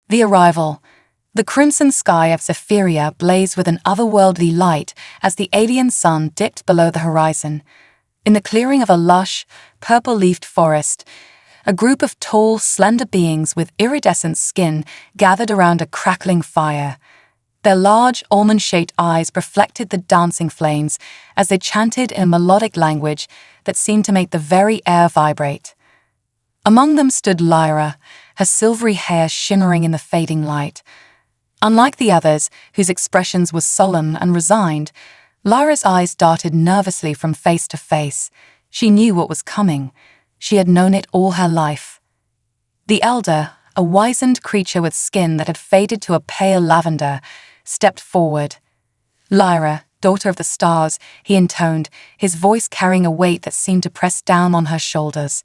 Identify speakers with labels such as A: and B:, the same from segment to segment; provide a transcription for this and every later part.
A: The arrival. The crimson sky of Zephyria blazed with an otherworldly light as the alien sun dipped below the horizon. In the clearing of a lush, purple-leafed forest, a group of tall, slender beings with iridescent skin gathered around a crackling fire. Their large, almond-shaped eyes reflected the dancing flames as they chanted in a melodic language that seemed to make the very air vibrate. Among them stood Lyra, her silvery hair shimmering in the fading light. Unlike the others, whose expressions were solemn and resigned, Lyra's eyes darted nervously from face to face. She knew what was coming. She had known it all her life. The elder, a wizened creature with skin that had faded to a pale lavender, stepped forward. "Lyra, daughter of the stars," he intoned, his voice carrying a weight that seemed to press down on her shoulders.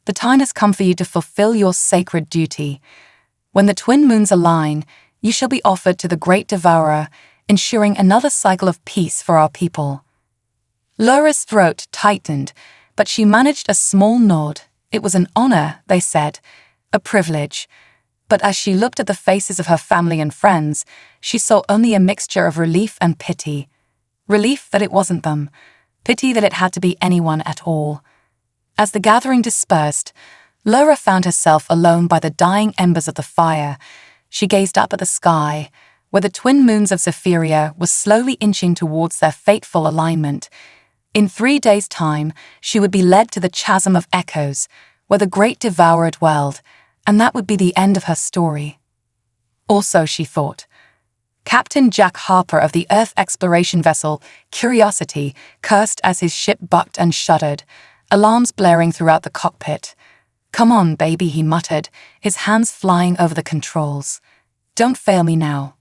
A: "The time has come for you to fulfill your sacred duty. When the twin moons align, you shall be offered to the great devourer, ensuring another cycle of peace for our people." Lyra's throat tightened, but she managed a small nod. It was an honor, they said, a privilege. But as she looked at the faces of her family and friends, she saw only a mixture of relief and pity. Relief that it wasn't them, pity that it had to be anyone at all. As the gathering dispersed, Lyra found herself alone by the dying embers of the fire. She gazed up at the sky, where the twin moons of Zephyria were slowly inching towards their fateful alignment. In 3 days' time, she would be led to the Chasm of Echoes, where the great devourer dwelled, and that would be the end of her story. Also, she thought, Captain Jack Harper of the Earth exploration vessel Curiosity cursed as his ship bucked and shuddered, alarms blaring throughout the cockpit. "Come on, baby," he muttered, his hands flying over the controls. "Don't fail me now."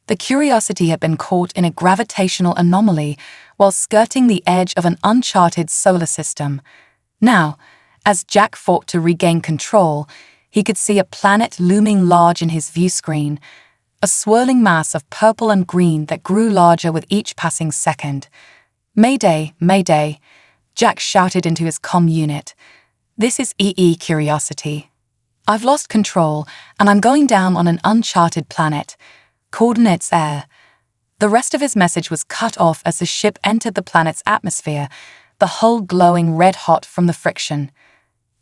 A: The Curiosity had been caught in a gravitational anomaly while skirting the edge of an uncharted solar system. Now, as Jack fought to regain control, he could see a planet looming large in his view screen, a swirling mass of purple and green that grew larger with each passing second. "Mayday, Mayday," Jack shouted into his comm unit. "This is EE Curiosity. I've lost control, and I'm going down on an uncharted planet. Coordinates air." The rest of his message was cut off as the ship entered the planet's atmosphere, the hull glowing red-hot from the friction.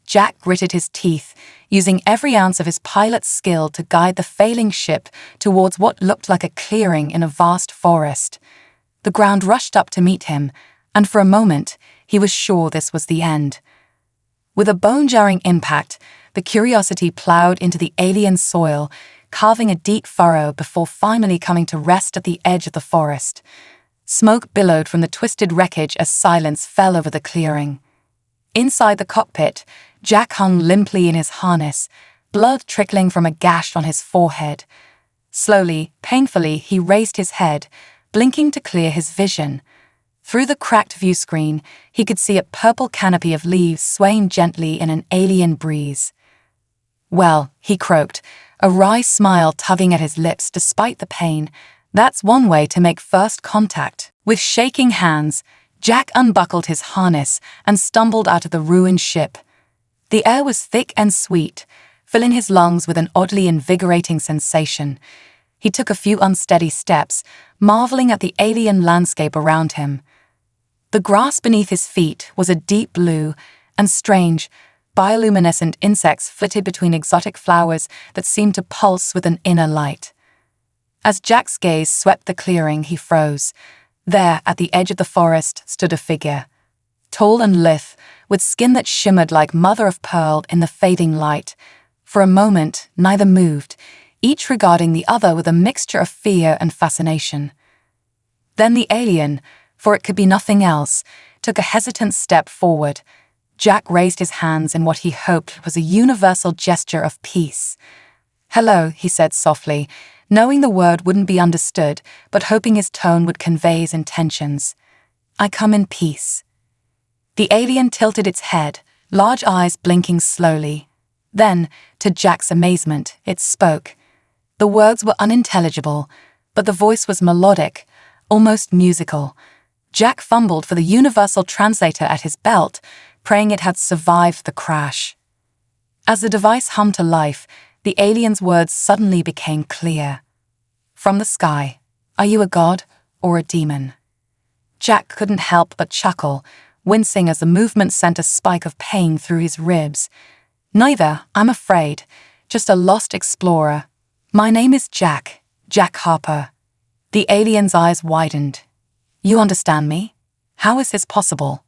A: Jack gritted his teeth, using every ounce of his pilot's skill to guide the failing ship towards what looked like a clearing in a vast forest. The ground rushed up to meet him, and for a moment, he was sure this was the end. With a bone-jarring impact, the Curiosity plowed into the alien soil, carving a deep furrow before finally coming to rest at the edge of the forest. Smoke billowed from the twisted wreckage as silence fell over the clearing. Inside the cockpit, Jack hung limply in his harness, blood trickling from a gash on his forehead. Slowly, painfully, he raised his head, blinking to clear his vision. Through the cracked view screen, he could see a purple canopy of leaves swaying gently in an alien breeze. "Well," he croaked, a wry smile tugging at his lips despite the pain, "that's one way to make first contact." With shaking hands, Jack unbuckled his harness and stumbled out of the ruined ship. The air was thick and sweet, filling his lungs with an oddly invigorating sensation. He took a few unsteady steps, marveling at the alien landscape around him. The grass beneath his feet was a deep blue, and strange, bioluminescent insects flitted between exotic flowers that seemed to pulse with an inner light. As Jack's gaze swept the clearing, he froze. There, at the edge of the forest, stood a figure. Tall and lithe, with skin that shimmered like mother of pearl in the fading light. For a moment, neither moved, each regarding the other with a mixture of fear and fascination. Then the alien, for it could be nothing else, took a hesitant step forward. Jack raised his hands in what he hoped was a universal gesture of peace. "Hello," he said softly, knowing the word wouldn't be understood, but hoping his tone would convey his intentions. "I come in peace." The alien tilted its head, large eyes blinking slowly. Then, to Jack's amazement, it spoke. The words were unintelligible, but the voice was melodic, almost musical. Jack fumbled for the universal translator at his belt, praying it had survived the crash. As the device hummed to life, the alien's words suddenly became clear. From the sky, are you a god or a demon? Jack couldn't help but chuckle, wincing as the movement sent a spike of pain through his ribs. Neither, I'm afraid, just a lost explorer. My name is Jack Harper. The alien's eyes widened. You understand me? How is this possible?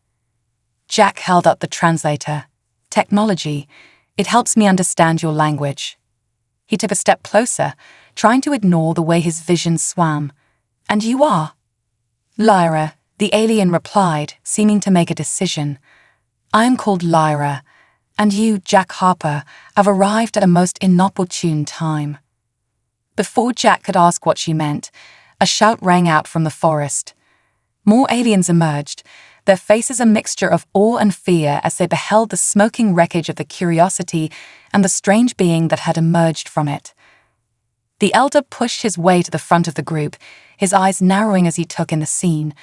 A: Jack held up the translator. Technology. It helps me understand your language. He took a step closer, trying to ignore the way his vision swam. And you are? Lyra, the alien replied, seeming to make a decision. I am called Lyra, and you, Jack Harper, have arrived at a most inopportune time. Before Jack could ask what she meant, a shout rang out from the forest. More aliens emerged, their faces a mixture of awe and fear as they beheld the smoking wreckage of the Curiosity and the strange being that had emerged from it. The elder pushed his way to the front of the group, his eyes narrowing as he took in the scene.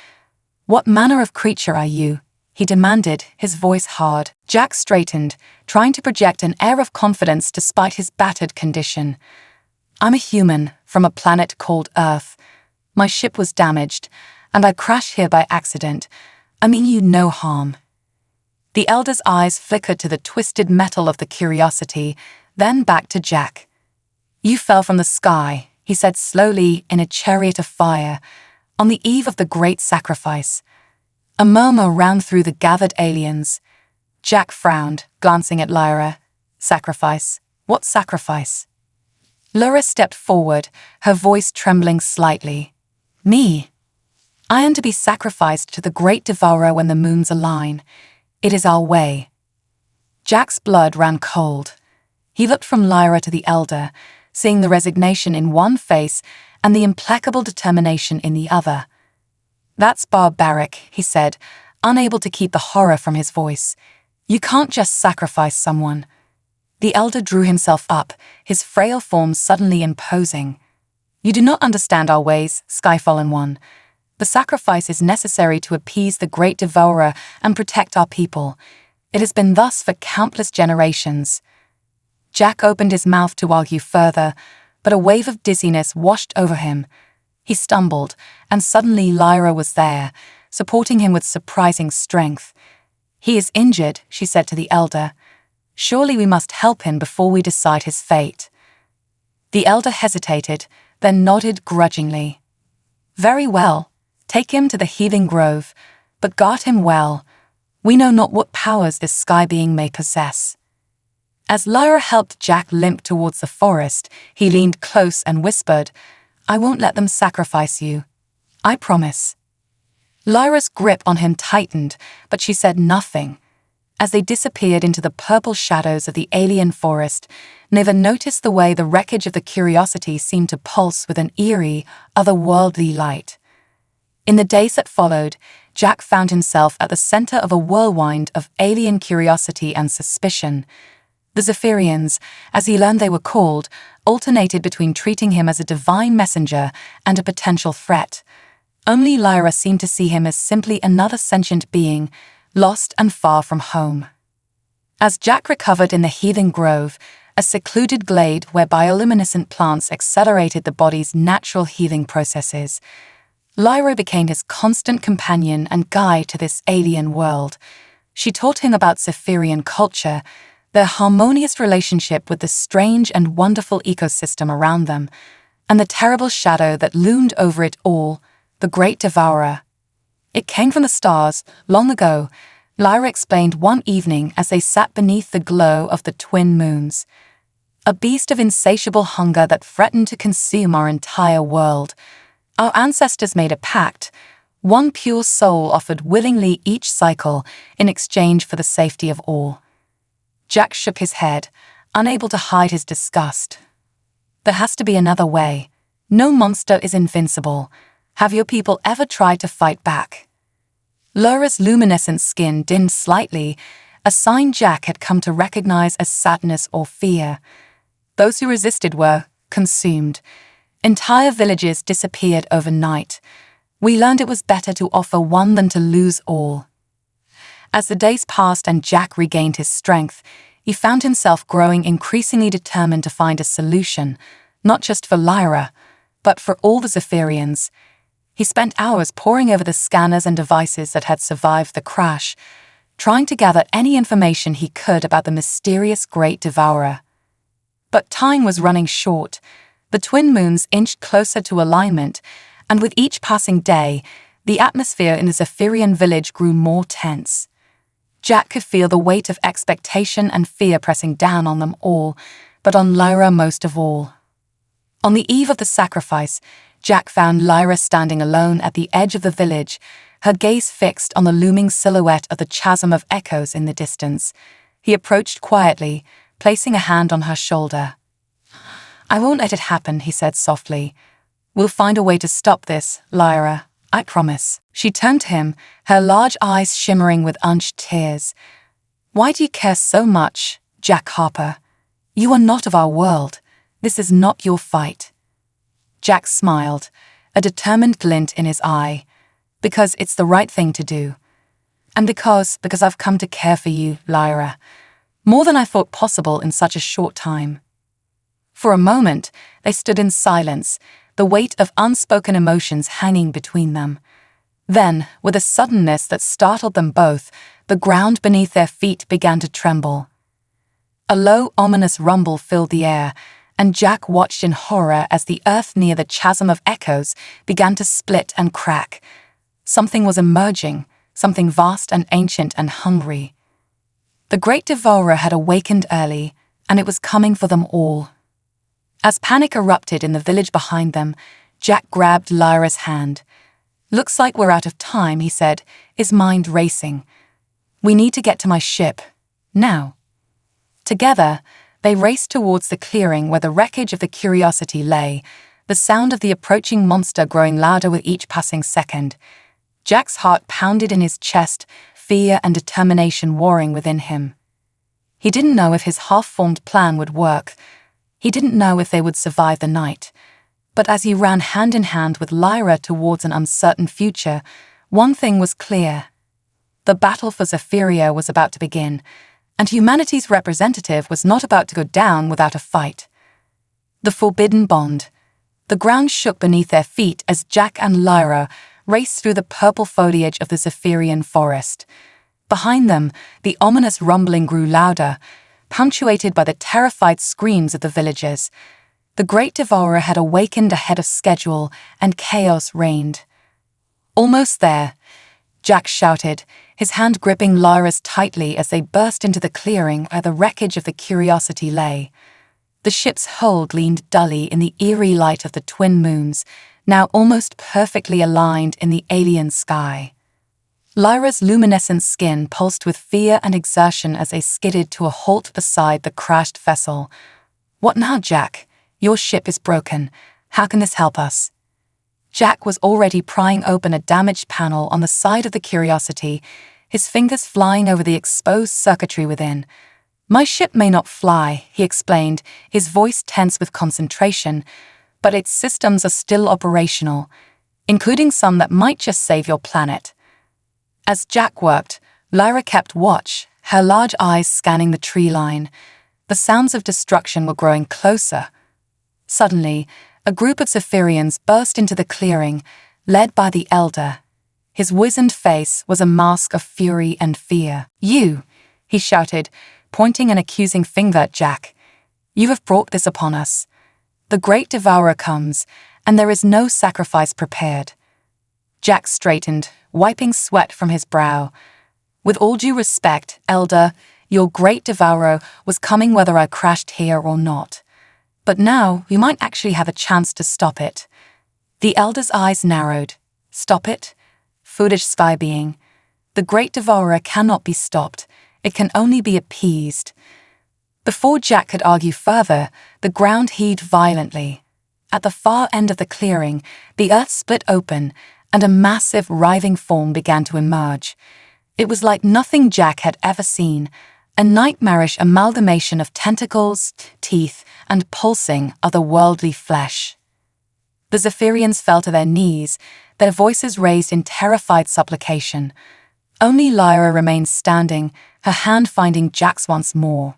A: What manner of creature are you? He demanded, his voice hard. Jack straightened, trying to project an air of confidence despite his battered condition. I'm a human from a planet called Earth. My ship was damaged, and I crashed here by accident. I mean you no harm. The elder's eyes flickered to the twisted metal of the Curiosity, then back to Jack. You fell from the sky, he said slowly, in a chariot of fire, on the eve of the great sacrifice. A murmur ran through the gathered aliens. Jack frowned, glancing at Lyra. Sacrifice? What sacrifice? Lyra stepped forward, her voice trembling slightly. Me. I am to be sacrificed to the great devourer when the moons align. It is our way. Jack's blood ran cold. He looked from Lyra to the elder, seeing the resignation in one face and the implacable determination in the other. That's barbaric, he said, unable to keep the horror from his voice. You can't just sacrifice someone. The elder drew himself up, his frail form suddenly imposing. You do not understand our ways, Skyfallen One. The sacrifice is necessary to appease the great devourer and protect our people. It has been thus for countless generations. Jack opened his mouth to argue further, but a wave of dizziness washed over him. He stumbled, and suddenly Lyra was there, supporting him with surprising strength. He is injured, she said to the elder. Surely we must help him before we decide his fate. The elder hesitated, then nodded grudgingly. Very well, take him to the healing grove, but guard him well. We know not what powers this sky being may possess. As Lyra helped Jack limp towards the forest, he leaned close and whispered, I won't let them sacrifice you. I promise. Lyra's grip on him tightened, but she said nothing. As they disappeared into the purple shadows of the alien forest, Niven noticed the way the wreckage of the Curiosity seemed to pulse with an eerie, otherworldly light. In the days that followed, Jack found himself at the center of a whirlwind of alien curiosity and suspicion. The Zephyrians, as he learned they were called, alternated between treating him as a divine messenger and a potential threat. Only Lyra seemed to see him as simply another sentient being, lost and far from home. As Jack recovered in the healing grove, a secluded glade where bioluminescent plants accelerated the body's natural healing processes, Lyra became his constant companion and guide to this alien world. She taught him about Zephyrian culture, their harmonious relationship with the strange and wonderful ecosystem around them, and the terrible shadow that loomed over it all, the great devourer. It came from the stars, long ago, Lyra explained one evening as they sat beneath the glow of the twin moons. A beast of insatiable hunger that threatened to consume our entire world. Our ancestors made a pact. One pure soul offered willingly each cycle in exchange for the safety of all. Jack shook his head, unable to hide his disgust. There has to be another way. No monster is invincible. Have your people ever tried to fight back? Lyra's luminescent skin dimmed slightly, a sign Jack had come to recognize as sadness or fear. Those who resisted were consumed. Entire villages disappeared overnight. We learned it was better to offer one than to lose all. As the days passed and Jack regained his strength, he found himself growing increasingly determined to find a solution, not just for Lyra, but for all the Zephyrians. He spent hours poring over the scanners and devices that had survived the crash, trying to gather any information he could about the mysterious Great Devourer. But time was running short. The twin moons inched closer to alignment, and with each passing day, the atmosphere in the Zephyrian village grew more tense. Jack could feel the weight of expectation and fear pressing down on them all, but on Lyra most of all. On the eve of the sacrifice, Jack found Lyra standing alone at the edge of the village, her gaze fixed on the looming silhouette of the chasm of echoes in the distance. He approached quietly, placing a hand on her shoulder. "I won't let it happen," he said softly. "We'll find a way to stop this, Lyra. I promise." She turned to him, her large eyes shimmering with unshed tears. "Why do you care so much, Jack Harper? You are not of our world. This is not your fight." Jack smiled, a determined glint in his eye. "Because it's the right thing to do. And because I've come to care for you, Lyra. More than I thought possible in such a short time." For a moment, they stood in silence, the weight of unspoken emotions hanging between them. Then, with a suddenness that startled them both, the ground beneath their feet began to tremble. A low, ominous rumble filled the air, and Jack watched in horror as the earth near the chasm of echoes began to split and crack. Something was emerging, something vast and ancient and hungry. The Great Devourer had awakened early, and it was coming for them all. As panic erupted in the village behind them, Jack grabbed Lyra's hand. "Looks like we're out of time," he said, his mind racing. "We need to get to my ship. Now." Together, they raced towards the clearing where the wreckage of the Curiosity lay, the sound of the approaching monster growing louder with each passing second. Jack's heart pounded in his chest, fear and determination warring within him. He didn't know if his half-formed plan would work. He didn't know if they would survive the night. But as he ran hand in hand with Lyra towards an uncertain future, one thing was clear. The battle for Zephyria was about to begin, and humanity's representative was not about to go down without a fight. The forbidden bond. The ground shook beneath their feet as Jack and Lyra raced through the purple foliage of the Zephyrian forest. Behind them, the ominous rumbling grew louder, punctuated by the terrified screams of the villagers. The Great Devourer had awakened ahead of schedule, and chaos reigned. "Almost there," Jack shouted, his hand gripping Lyra's tightly as they burst into the clearing where the wreckage of the Curiosity lay. The ship's hull gleamed dully in the eerie light of the twin moons, now almost perfectly aligned in the alien sky. Lyra's luminescent skin pulsed with fear and exertion as they skidded to a halt beside the crashed vessel. "What now, Jack? Your ship is broken. How can this help us?" Jack was already prying open a damaged panel on the side of the Curiosity, his fingers flying over the exposed circuitry within. "My ship may not fly," he explained, his voice tense with concentration, "but its systems are still operational, including some that might just save your planet." As Jack worked, Lyra kept watch, her large eyes scanning the tree line. The sounds of destruction were growing closer. Suddenly, a group of Zephyrians burst into the clearing, led by the Elder. His wizened face was a mask of fury and fear. "You," he shouted, pointing an accusing finger at Jack. "You have brought this upon us. The Great Devourer comes, and there is no sacrifice prepared." Jack straightened, wiping sweat from his brow. "With all due respect, Elder, your Great Devourer was coming whether I crashed here or not. But now we might actually have a chance to stop it." The Elder's eyes narrowed. "Stop it? Foolish sky being. The Great Devourer cannot be stopped. It can only be appeased." Before Jack could argue further, the ground heaved violently. At the far end of the clearing, the earth split open, and a massive, writhing form began to emerge. It was like nothing Jack had ever seen, a nightmarish amalgamation of tentacles, teeth, and pulsing, otherworldly flesh. The Zephyrians fell to their knees, their voices raised in terrified supplication. Only Lyra remained standing, her hand finding Jack's once more.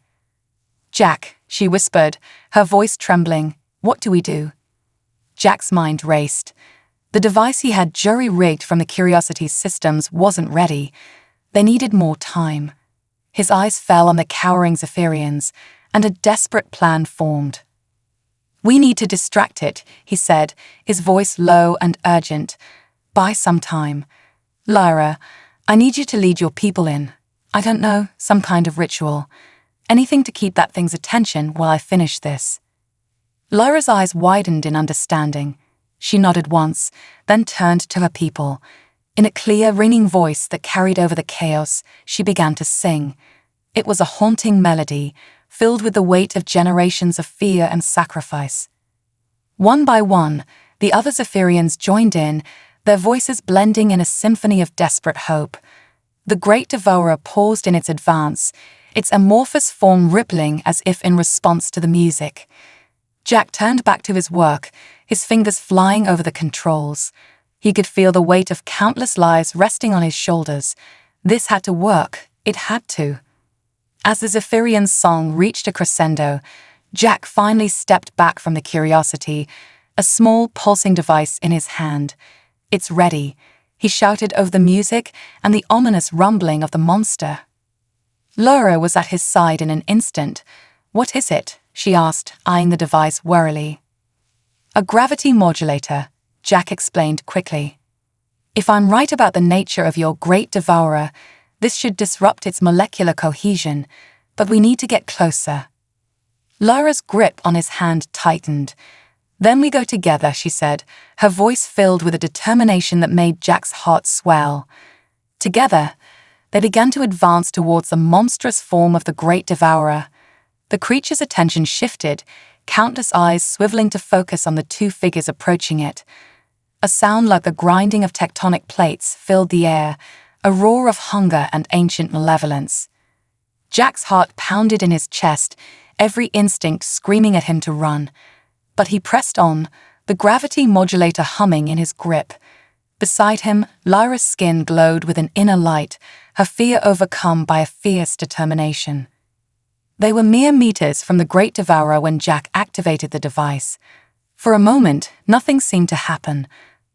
A: "Jack," she whispered, her voice trembling, "what do we do?" Jack's mind raced. The device he had jury-rigged from the Curiosity's systems wasn't ready. They needed more time. His eyes fell on the cowering Zephyrians, and a desperate plan formed. "We need to distract it," he said, his voice low and urgent. "Buy some time. Lyra, I need you to lead your people in. I don't know, some kind of ritual. Anything to keep that thing's attention while I finish this." Lyra's eyes widened in understanding. She nodded once, then turned to her people. In a clear, ringing voice that carried over the chaos, she began to sing. It was a haunting melody, filled with the weight of generations of fear and sacrifice. One by one, the other Zephyrians joined in, their voices blending in a symphony of desperate hope. The great devourer paused in its advance, its amorphous form rippling as if in response to the music. Jack turned back to his work, his fingers flying over the controls. He could feel the weight of countless lives resting on his shoulders. This had to work. It had to. As the Zephyrian song reached a crescendo, Jack finally stepped back from the Curiosity, a small pulsing device in his hand. "It's ready," he shouted over the music and the ominous rumbling of the monster. Lyra was at his side in an instant. "What is it?" she asked, eyeing the device warily. "A gravity modulator," Jack explained quickly. "If I'm right about the nature of your great devourer, this should disrupt its molecular cohesion, but we need to get closer." Lyra's grip on his hand tightened. "Then we go together," she said, her voice filled with a determination that made Jack's heart swell. Together, they began to advance towards the monstrous form of the great devourer. The creature's attention shifted, countless eyes swiveling to focus on the two figures approaching it. A sound like the grinding of tectonic plates filled the air, a roar of hunger and ancient malevolence. Jack's heart pounded in his chest, every instinct screaming at him to run. But he pressed on, the gravity modulator humming in his grip. Beside him, Lyra's skin glowed with an inner light, her fear overcome by a fierce determination. They were mere meters from the great devourer when Jack activated the device. For a moment, nothing seemed to happen.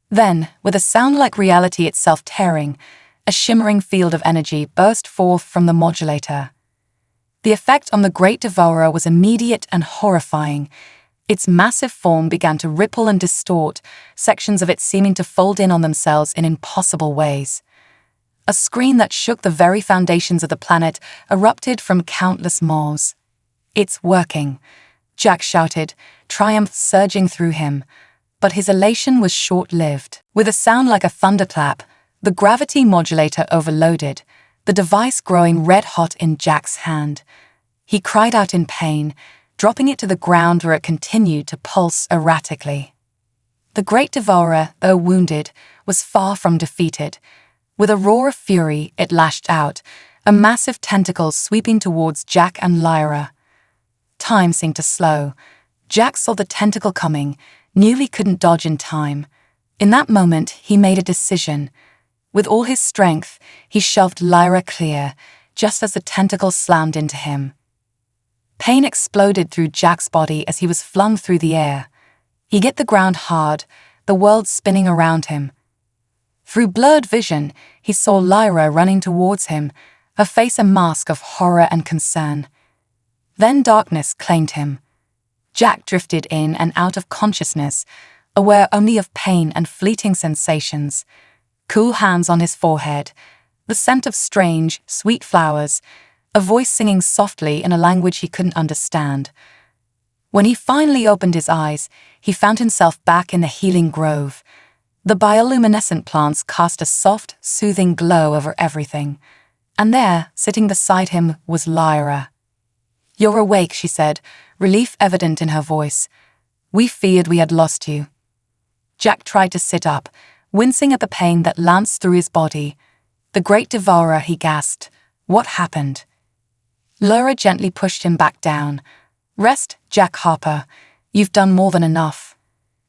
A: Then, with a sound like reality itself tearing, a shimmering field of energy burst forth from the modulator. The effect on the great devourer was immediate and horrifying. Its massive form began to ripple and distort, sections of it seeming to fold in on themselves in impossible ways. A scream that shook the very foundations of the planet erupted from countless maws. "It's working," Jack shouted, triumph surging through him. But his elation was short-lived. With a sound like a thunderclap, the gravity modulator overloaded, the device growing red-hot in Jack's hand. He cried out in pain, dropping it to the ground where it continued to pulse erratically. The great devourer, though wounded, was far from defeated. With a roar of fury, it lashed out, a massive tentacle sweeping towards Jack and Lyra. Time seemed to slow. Jack saw the tentacle coming, knew he couldn't dodge in time. In that moment, he made a decision. With all his strength, he shoved Lyra clear, just as the tentacle slammed into him. Pain exploded through Jack's body as he was flung through the air. He hit the ground hard, the world spinning around him. Through blurred vision, he saw Lyra running towards him, her face a mask of horror and concern. Then darkness claimed him. Jack drifted in and out of consciousness, aware only of pain and fleeting sensations. Cool hands on his forehead, the scent of strange, sweet flowers, a voice singing softly in a language he couldn't understand. When he finally opened his eyes, he found himself back in the healing grove. The bioluminescent plants cast a soft, soothing glow over everything. And there, sitting beside him, was Lyra. "You're awake," she said, relief evident in her voice. "We feared we had lost you." Jack tried to sit up, wincing at the pain that lanced through his body. "The great devourer," he gasped. "What happened?" Lyra gently pushed him back down. "Rest, Jack Harper. You've done more than enough."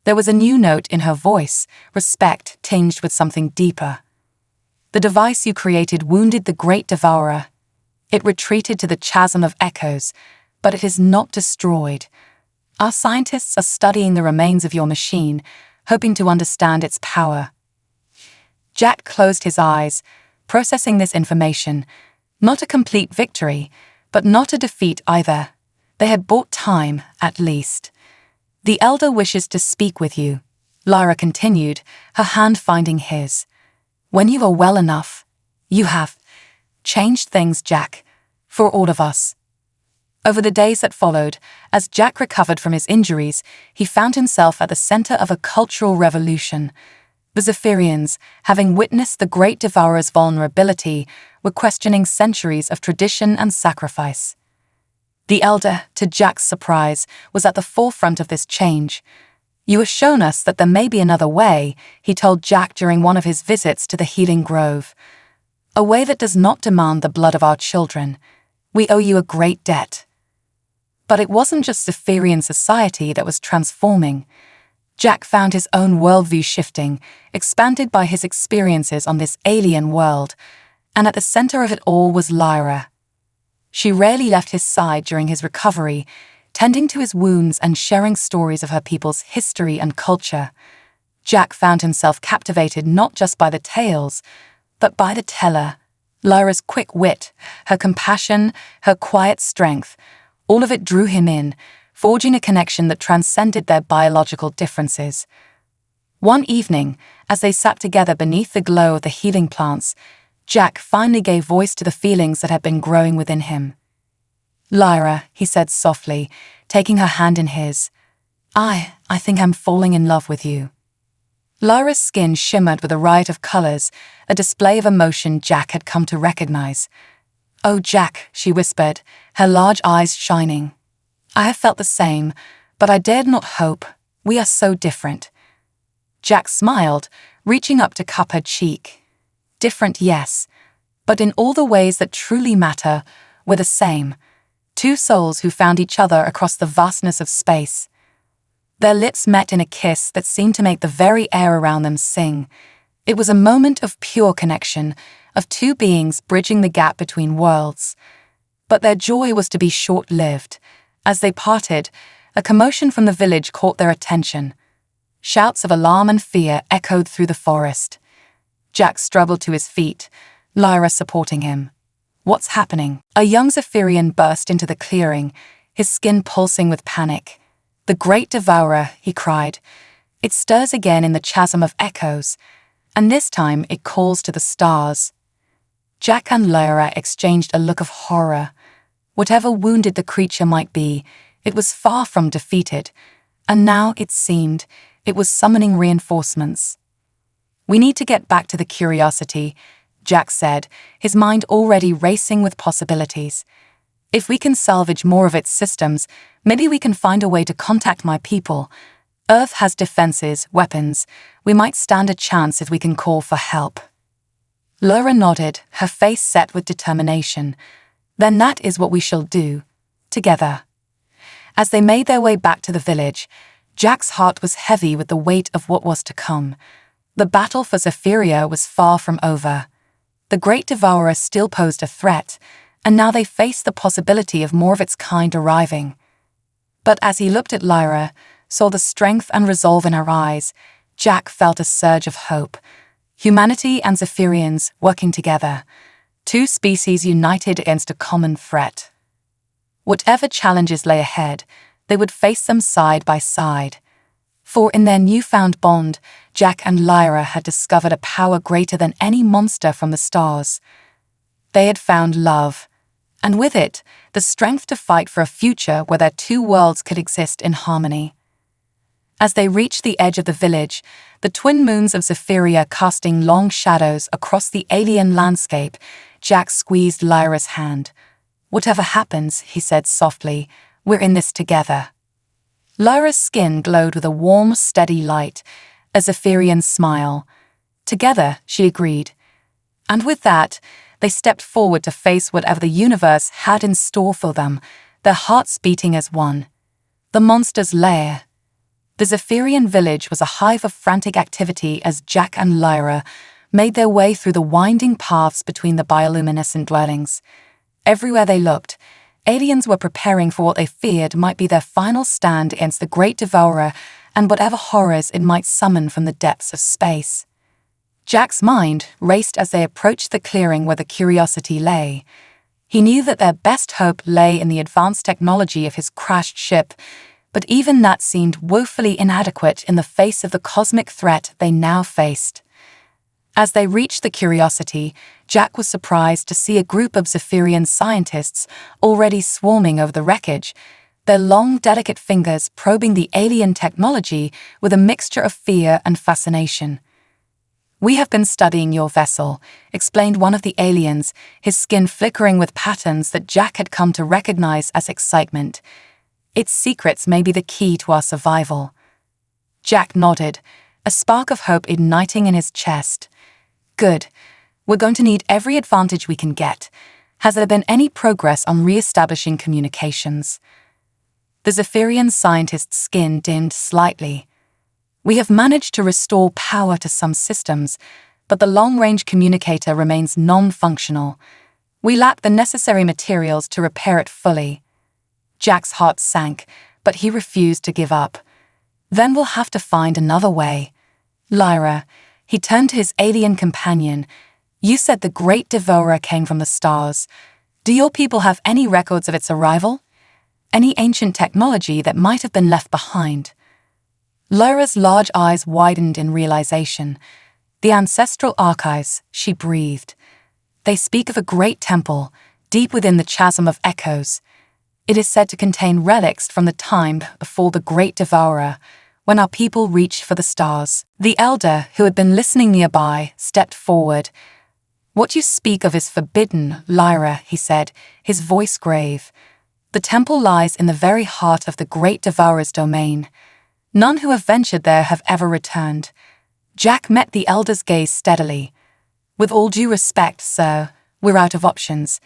A: There was a new note in her voice, respect tinged with something deeper. "The device you created wounded the great devourer. It retreated to the chasm of echoes, but it is not destroyed. Our scientists are studying the remains of your machine, hoping to understand its power." Jack closed his eyes, processing this information. Not a complete victory, but not a defeat either. They had bought time, at least. "The Elder wishes to speak with you," Lyra continued, her hand finding his. "When you are well enough, you have changed things, Jack, for all of us." Over the days that followed, as Jack recovered from his injuries, he found himself at the center of a cultural revolution. The Zephyrians, having witnessed the Great Devourer's vulnerability, were questioning centuries of tradition and sacrifice. The Elder, to Jack's surprise, was at the forefront of this change. "You have shown us that there may be another way," he told Jack during one of his visits to the Healing Grove. "A way that does not demand the blood of our children. We owe you a great debt." But it wasn't just Zephyrian society that was transforming. Jack found his own worldview shifting, expanded by his experiences on this alien world, and at the center of it all was Lyra. She rarely left his side during his recovery, tending to his wounds and sharing stories of her people's history and culture. Jack found himself captivated not just by the tales, but by the teller. Lyra's quick wit, her compassion, her quiet strength, all of it drew him in, forging a connection that transcended their biological differences. One evening, as they sat together beneath the glow of the healing plants, Jack finally gave voice to the feelings that had been growing within him. "Lyra," he said softly, taking her hand in his, I think I'm falling in love with you." Lyra's skin shimmered with a riot of colors, a display of emotion Jack had come to recognize. "Oh, Jack," she whispered, her large eyes shining. "I have felt the same, but I dared not hope. We are so different." Jack smiled, reaching up to cup her cheek. "Different, yes, but in all the ways that truly matter, we're the same. Two souls who found each other across the vastness of space." Their lips met in a kiss that seemed to make the very air around them sing. It was a moment of pure connection, of two beings bridging the gap between worlds. But their joy was to be short-lived. As they parted, a commotion from the village caught their attention. Shouts of alarm and fear echoed through the forest. Jack struggled to his feet, Lyra supporting him. "What's happening?" A young Zephyrian burst into the clearing, his skin pulsing with panic. "The Great Devourer," he cried. "It stirs again in the chasm of echoes, and this time it calls to the stars." Jack and Lyra exchanged a look of horror. Whatever wounded the creature might be, it was far from defeated, and now, it seemed, it was summoning reinforcements. "We need to get back to the Curiosity," Jack said, his mind already racing with possibilities. "If we can salvage more of its systems, maybe we can find a way to contact my people. Earth has defenses, weapons. We might stand a chance if we can call for help." Lyra nodded, her face set with determination. "Then that is what we shall do, together." As they made their way back to the village, Jack's heart was heavy with the weight of what was to come. The battle for Zephyria was far from over. The Great Devourer still posed a threat, and now they faced the possibility of more of its kind arriving. But as he looked at Lyra, saw the strength and resolve in her eyes, Jack felt a surge of hope. Humanity and Zephyrians working together, two species united against a common threat. Whatever challenges lay ahead, they would face them side by side. For in their newfound bond, Jack and Lyra had discovered a power greater than any monster from the stars. They had found love, and with it, the strength to fight for a future where their two worlds could exist in harmony. As they reached the edge of the village, the twin moons of Zephyria casting long shadows across the alien landscape, Jack squeezed Lyra's hand. "Whatever happens," he said softly, "we're in this together." Lyra's skin glowed with a warm, steady light, a Zephyrian smile. "Together," she agreed. And with that, they stepped forward to face whatever the universe had in store for them, their hearts beating as one. The monster's lair. The Zephyrian village was a hive of frantic activity as Jack and Lyra made their way through the winding paths between the bioluminescent dwellings. Everywhere they looked, Aliens were preparing for what they feared might be their final stand against the Great Devourer and whatever horrors it might summon from the depths of space. Jack's mind raced as they approached the clearing where the Curiosity lay. He knew that their best hope lay in the advanced technology of his crashed ship, but even that seemed woefully inadequate in the face of the cosmic threat they now faced. As they reached the Curiosity, Jack was surprised to see a group of Zephyrian scientists already swarming over the wreckage, their long, delicate fingers probing the alien technology with a mixture of fear and fascination. "We have been studying your vessel," explained one of the aliens, his skin flickering with patterns that Jack had come to recognize as excitement. "Its secrets may be the key to our survival." Jack nodded, a spark of hope igniting in his chest. "Good. We're going to need every advantage we can get. Has there been any progress on re-establishing communications?" The Zephyrian scientist's skin dimmed slightly. "We have managed to restore power to some systems, but the long-range communicator remains non-functional. We lack the necessary materials to repair it fully." Jack's heart sank, but he refused to give up. "Then we'll have to find another way. Lyra," he turned to his alien companion, "you said the Great Devourer came from the stars. Do your people have any records of its arrival? Any ancient technology that might have been left behind?" Lyra's large eyes widened in realization. "The ancestral archives," she breathed. "They speak of a great temple, deep within the Chasm of Echoes. It is said to contain relics from the time before the Great Devourer, when our people reached for the stars." The elder, who had been listening nearby, stepped forward. "What you speak of is forbidden, Lyra," he said, his voice grave. "The temple lies in the very heart of the Great Devourer's domain. None who have ventured there have ever returned." Jack met the elder's gaze steadily. "With all due respect, sir, we're out of options.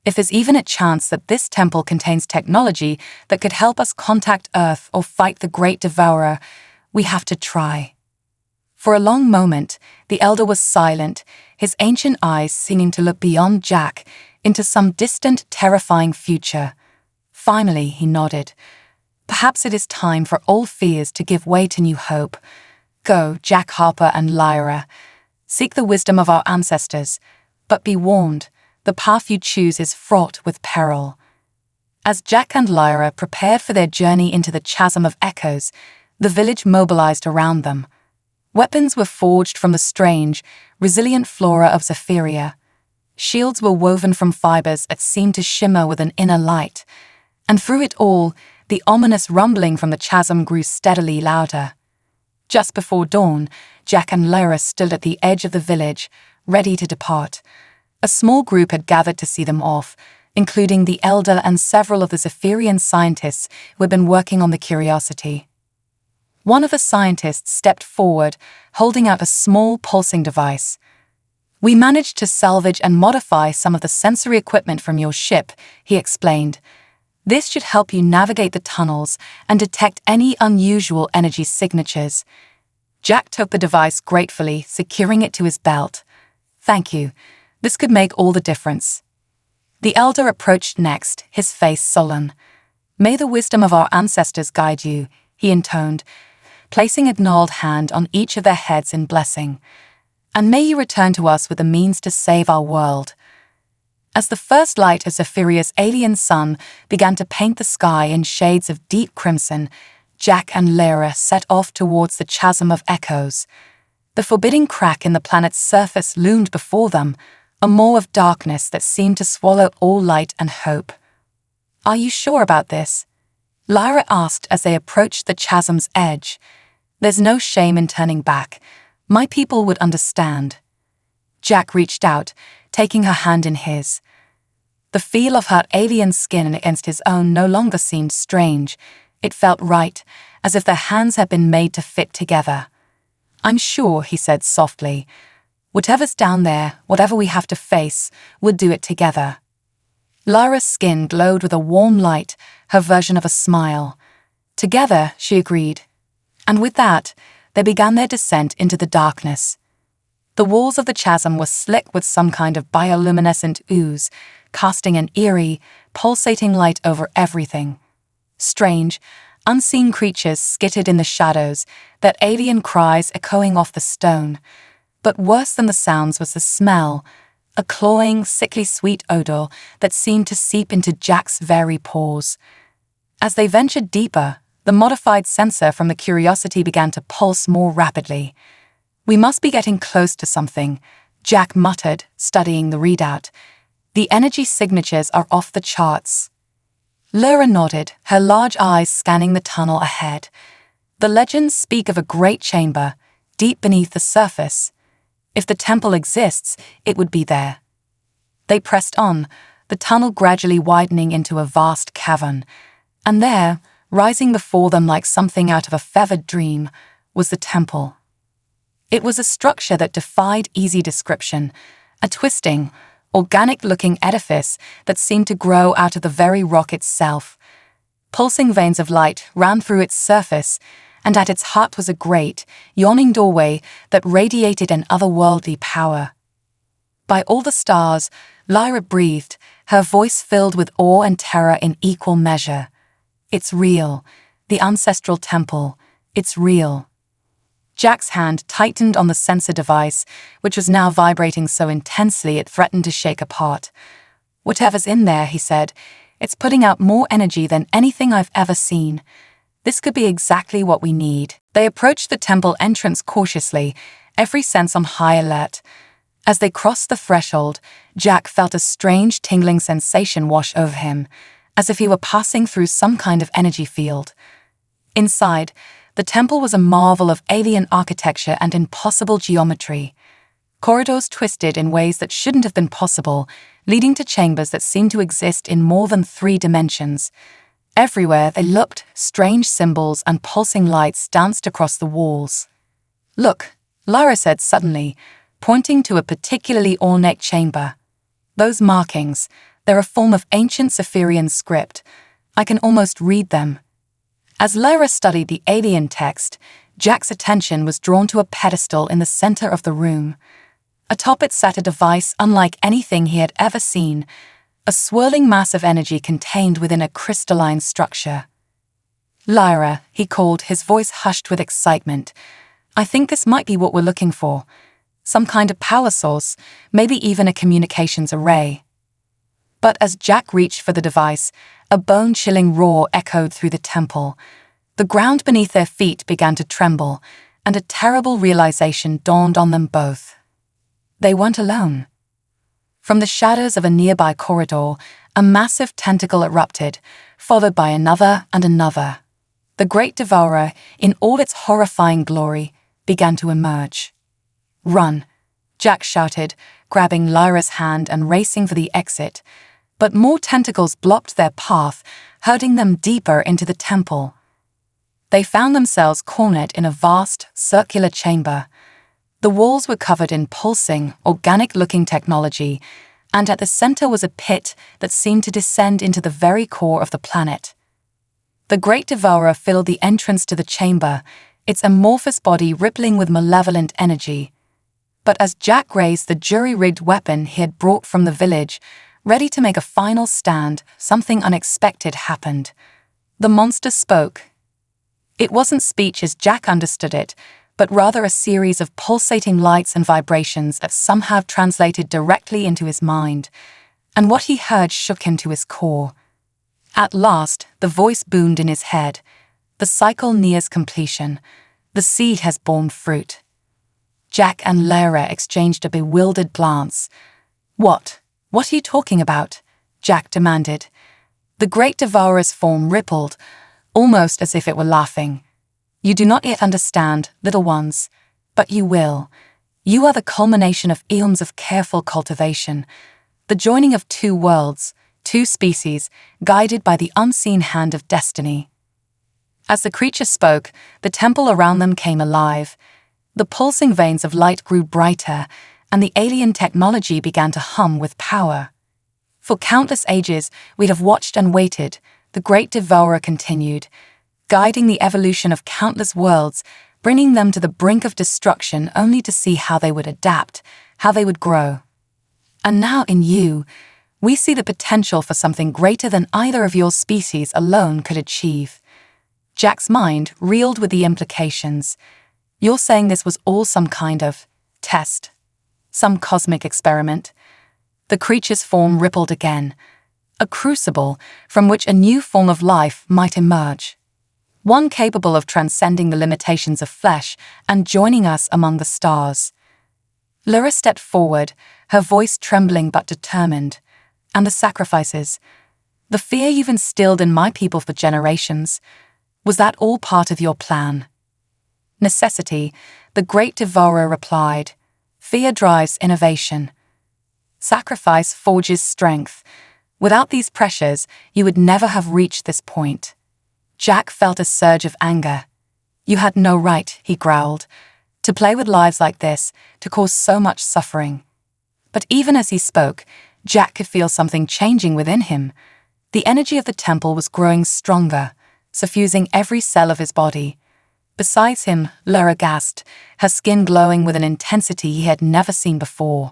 A: If there's even a chance that this temple contains technology that could help us contact Earth or fight the Great Devourer, we have to try." For a long moment, the elder was silent, his ancient eyes seeming to look beyond Jack into some distant, terrifying future. Finally, he nodded. "Perhaps it is time for old fears to give way to new hope. Go, Jack Harper and Lyra. Seek the wisdom of our ancestors, but be warned, the path you choose is fraught with peril." As Jack and Lyra prepared for their journey into the Chasm of Echoes, the village mobilized around them. Weapons were forged from the strange, resilient flora of Zephyria. Shields were woven from fibers that seemed to shimmer with an inner light. And through it all, the ominous rumbling from the chasm grew steadily louder. Just before dawn, Jack and Lyra stood at the edge of the village, ready to depart. A small group had gathered to see them off, including the elder and several of the Zephyrian scientists who had been working on the Curiosity. One of the scientists stepped forward, holding out a small pulsing device. "We managed to salvage and modify some of the sensory equipment from your ship," he explained. "This should help you navigate the tunnels and detect any unusual energy signatures." Jack took the device gratefully, securing it to his belt. "Thank you. This could make all the difference." The elder approached next, his face sullen. "May the wisdom of our ancestors guide you," he intoned, placing a gnarled hand on each of their heads in blessing. "And may you return to us with the means to save our world." As the first light of Zephyria's alien sun began to paint the sky in shades of deep crimson, Jack and Lyra set off towards the Chasm of Echoes. The forbidding crack in the planet's surface loomed before them, a maw of darkness that seemed to swallow all light and hope. "Are you sure about this?" Lyra asked as they approached the chasm's edge. "There's no shame in turning back. My people would understand." Jack reached out, taking her hand in his. The feel of her alien skin against his own no longer seemed strange. It felt right, as if their hands had been made to fit together. "I'm sure," he said softly. "Whatever's down there, whatever we have to face, we'll do it together." Lyra's skin glowed with a warm light, her version of a smile. "Together," she agreed. And with that, they began their descent into the darkness. The walls of the chasm were slick with some kind of bioluminescent ooze, casting an eerie, pulsating light over everything. Strange, unseen creatures skittered in the shadows, their alien cries echoing off the stone. But worse than the sounds was the smell, a cloying, sickly sweet odor that seemed to seep into Jack's very pores. As they ventured deeper, the modified sensor from the Curiosity began to pulse more rapidly. "We must be getting close to something," Jack muttered, studying the readout. "The energy signatures are off the charts." Lyra nodded, her large eyes scanning the tunnel ahead. The legends speak of a great chamber, deep beneath the surface. If the temple exists, it would be there. They pressed on, the tunnel gradually widening into a vast cavern. And there, rising before them like something out of a feathered dream, was the temple. It was a structure that defied easy description, a twisting, organic-looking edifice that seemed to grow out of the very rock itself. Pulsing veins of light ran through its surface, and at its heart was a great, yawning doorway that radiated an otherworldly power. By all the stars, Lyra breathed, her voice filled with awe and terror in equal measure. "It's real. The ancestral temple. It's real." Jack's hand tightened on the sensor device, which was now vibrating so intensely it threatened to shake apart. "Whatever's in there," he said, "it's putting out more energy than anything I've ever seen. This could be exactly what we need." They approached the temple entrance cautiously, every sense on high alert. As they crossed the threshold, Jack felt a strange tingling sensation wash over him, as if he were passing through some kind of energy field. Inside, the temple was a marvel of alien architecture and impossible geometry. Corridors twisted in ways that shouldn't have been possible, leading to chambers that seemed to exist in more than 3 dimensions. Everywhere they looked, strange symbols and pulsing lights danced across the walls. "Look," Lyra said suddenly, pointing to a particularly ornate chamber. "Those markings, they're a form of ancient Cypherian script. I can almost read them." As Lyra studied the alien text, Jack's attention was drawn to a pedestal in the center of the room. Atop it sat a device unlike anything he had ever seen, a swirling mass of energy contained within a crystalline structure. "Lyra," he called, his voice hushed with excitement. "I think this might be what we're looking for. Some kind of power source, maybe even a communications array." But as Jack reached for the device, a bone-chilling roar echoed through the temple. The ground beneath their feet began to tremble, and a terrible realization dawned on them both. They weren't alone. From the shadows of a nearby corridor, a massive tentacle erupted, followed by another and another. The Great Devourer, in all its horrifying glory, began to emerge. "Run!" Jack shouted, grabbing Lyra's hand and racing for the exit. But more tentacles blocked their path, herding them deeper into the temple. They found themselves cornered in a vast, circular chamber. The walls were covered in pulsing, organic-looking technology, and at the center was a pit that seemed to descend into the very core of the planet. The Great Devourer filled the entrance to the chamber, its amorphous body rippling with malevolent energy. But as Jack raised the jury-rigged weapon he had brought from the village, ready to make a final stand, something unexpected happened. The monster spoke. It wasn't speech as Jack understood it, but rather a series of pulsating lights and vibrations that somehow translated directly into his mind. And what he heard shook him to his core. At last, the voice boomed in his head. "The cycle nears completion. The seed has borne fruit." Jack and Lyra exchanged a bewildered glance. What are you talking about?" Jack demanded. The Great Devourer's form rippled, almost as if it were laughing. "You do not yet understand, little ones, but you will. You are the culmination of eons of careful cultivation, the joining of 2 worlds, 2 species, guided by the unseen hand of destiny." As the creature spoke, the temple around them came alive. The pulsing veins of light grew brighter, and the alien technology began to hum with power. "For countless ages, we'd have watched and waited," the Great Devourer continued, guiding the evolution of countless worlds, bringing them to the brink of destruction only to see how they would adapt, how they would grow. "And now in you, We see the potential for something greater than either of your species alone could achieve." Jack's mind reeled with the implications. "You're saying this was all some kind of test? Some cosmic experiment?" The creature's form rippled again. A crucible from which a new form of life might emerge. One capable of transcending the limitations of flesh and joining us among the stars. Lyra stepped forward, her voice trembling but determined. "And the sacrifices? The fear you've instilled in my people for generations? Was that all part of your plan?" "Necessity," the great devourer replied. "Fear drives innovation. Sacrifice forges strength. Without these pressures, you would never have reached this point." Jack felt a surge of anger. "You had no right," he growled, "to play with lives like this, to cause so much suffering." But even as he spoke, Jack could feel something changing within him. The energy of the temple was growing stronger, suffusing every cell of his body. Beside him, Lyra gasped, her skin glowing with an intensity he had never seen before.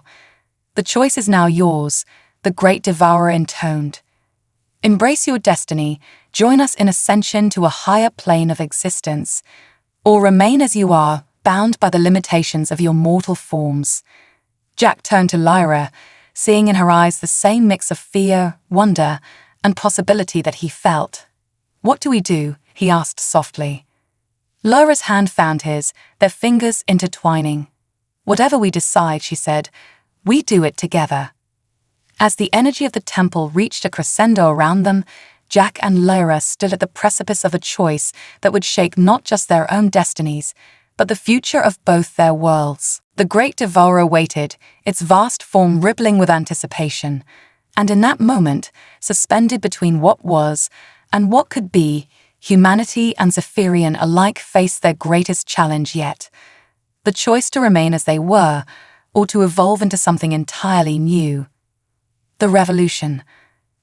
A: "The choice is now yours," the great devourer intoned. "Embrace your destiny, join us in ascension to a higher plane of existence, or remain as you are, bound by the limitations of your mortal forms." Jack turned to Lyra, seeing in her eyes the same mix of fear, wonder, and possibility that he felt. "What do we do?" he asked softly. Lyra's hand found his, their fingers intertwining. "Whatever we decide," she said, "we do it together." As the energy of the temple reached a crescendo around them, Jack and Lyra stood at the precipice of a choice that would shake not just their own destinies, but the future of both their worlds. The great devourer waited, its vast form rippling with anticipation, and in that moment, suspended between what was and what could be, humanity and Zephyrian alike faced their greatest challenge yet. The choice to remain as they were, or to evolve into something entirely new. The revolution.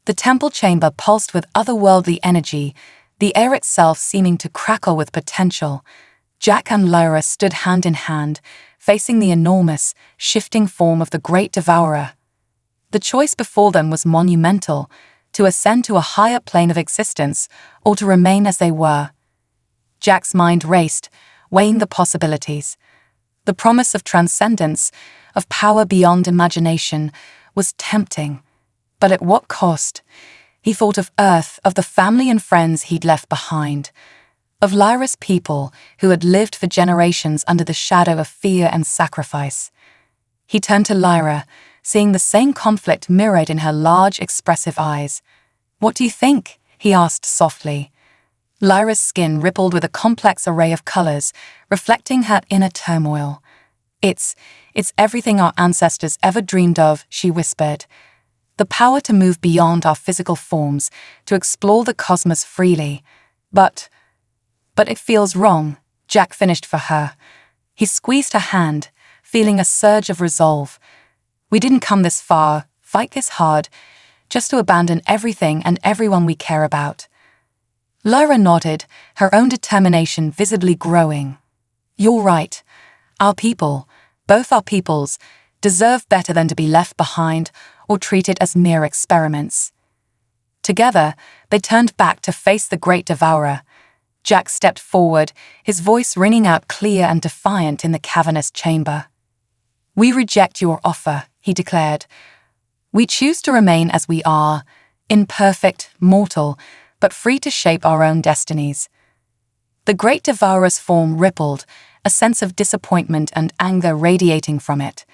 A: The temple chamber pulsed with otherworldly energy, the air itself seeming to crackle with potential. Jack and Lyra stood hand in hand, facing the enormous, shifting form of the great devourer. The choice before them was monumental, to ascend to a higher plane of existence, or to remain as they were. Jack's mind raced, weighing the possibilities. The promise of transcendence, of power beyond imagination, was tempting. But at what cost? He thought of Earth, of the family and friends he'd left behind, of Lyra's people who had lived for generations under the shadow of fear and sacrifice. He turned to Lyra, seeing the same conflict mirrored in her large, expressive eyes. "What do you think?" he asked softly. Lyra's skin rippled with a complex array of colors, reflecting her inner turmoil. It's everything our ancestors ever dreamed of," she whispered. "The power to move beyond our physical forms, to explore the cosmos freely. But it feels wrong," Jack finished for her. He squeezed her hand, feeling a surge of resolve. "We didn't come this far, fight this hard, just to abandon everything and everyone we care about." Lyra nodded, her own determination visibly growing. "You're right. Our people, both our peoples, deserve better than to be left behind or treated as mere experiments." Together, they turned back to face the great devourer. Jack stepped forward, his voice ringing out clear and defiant in the cavernous chamber. "We reject your offer," he declared. "We choose to remain as we are, imperfect, mortal, but free to shape our own destinies." The great devourer's form rippled, a sense of disappointment and anger radiating from it.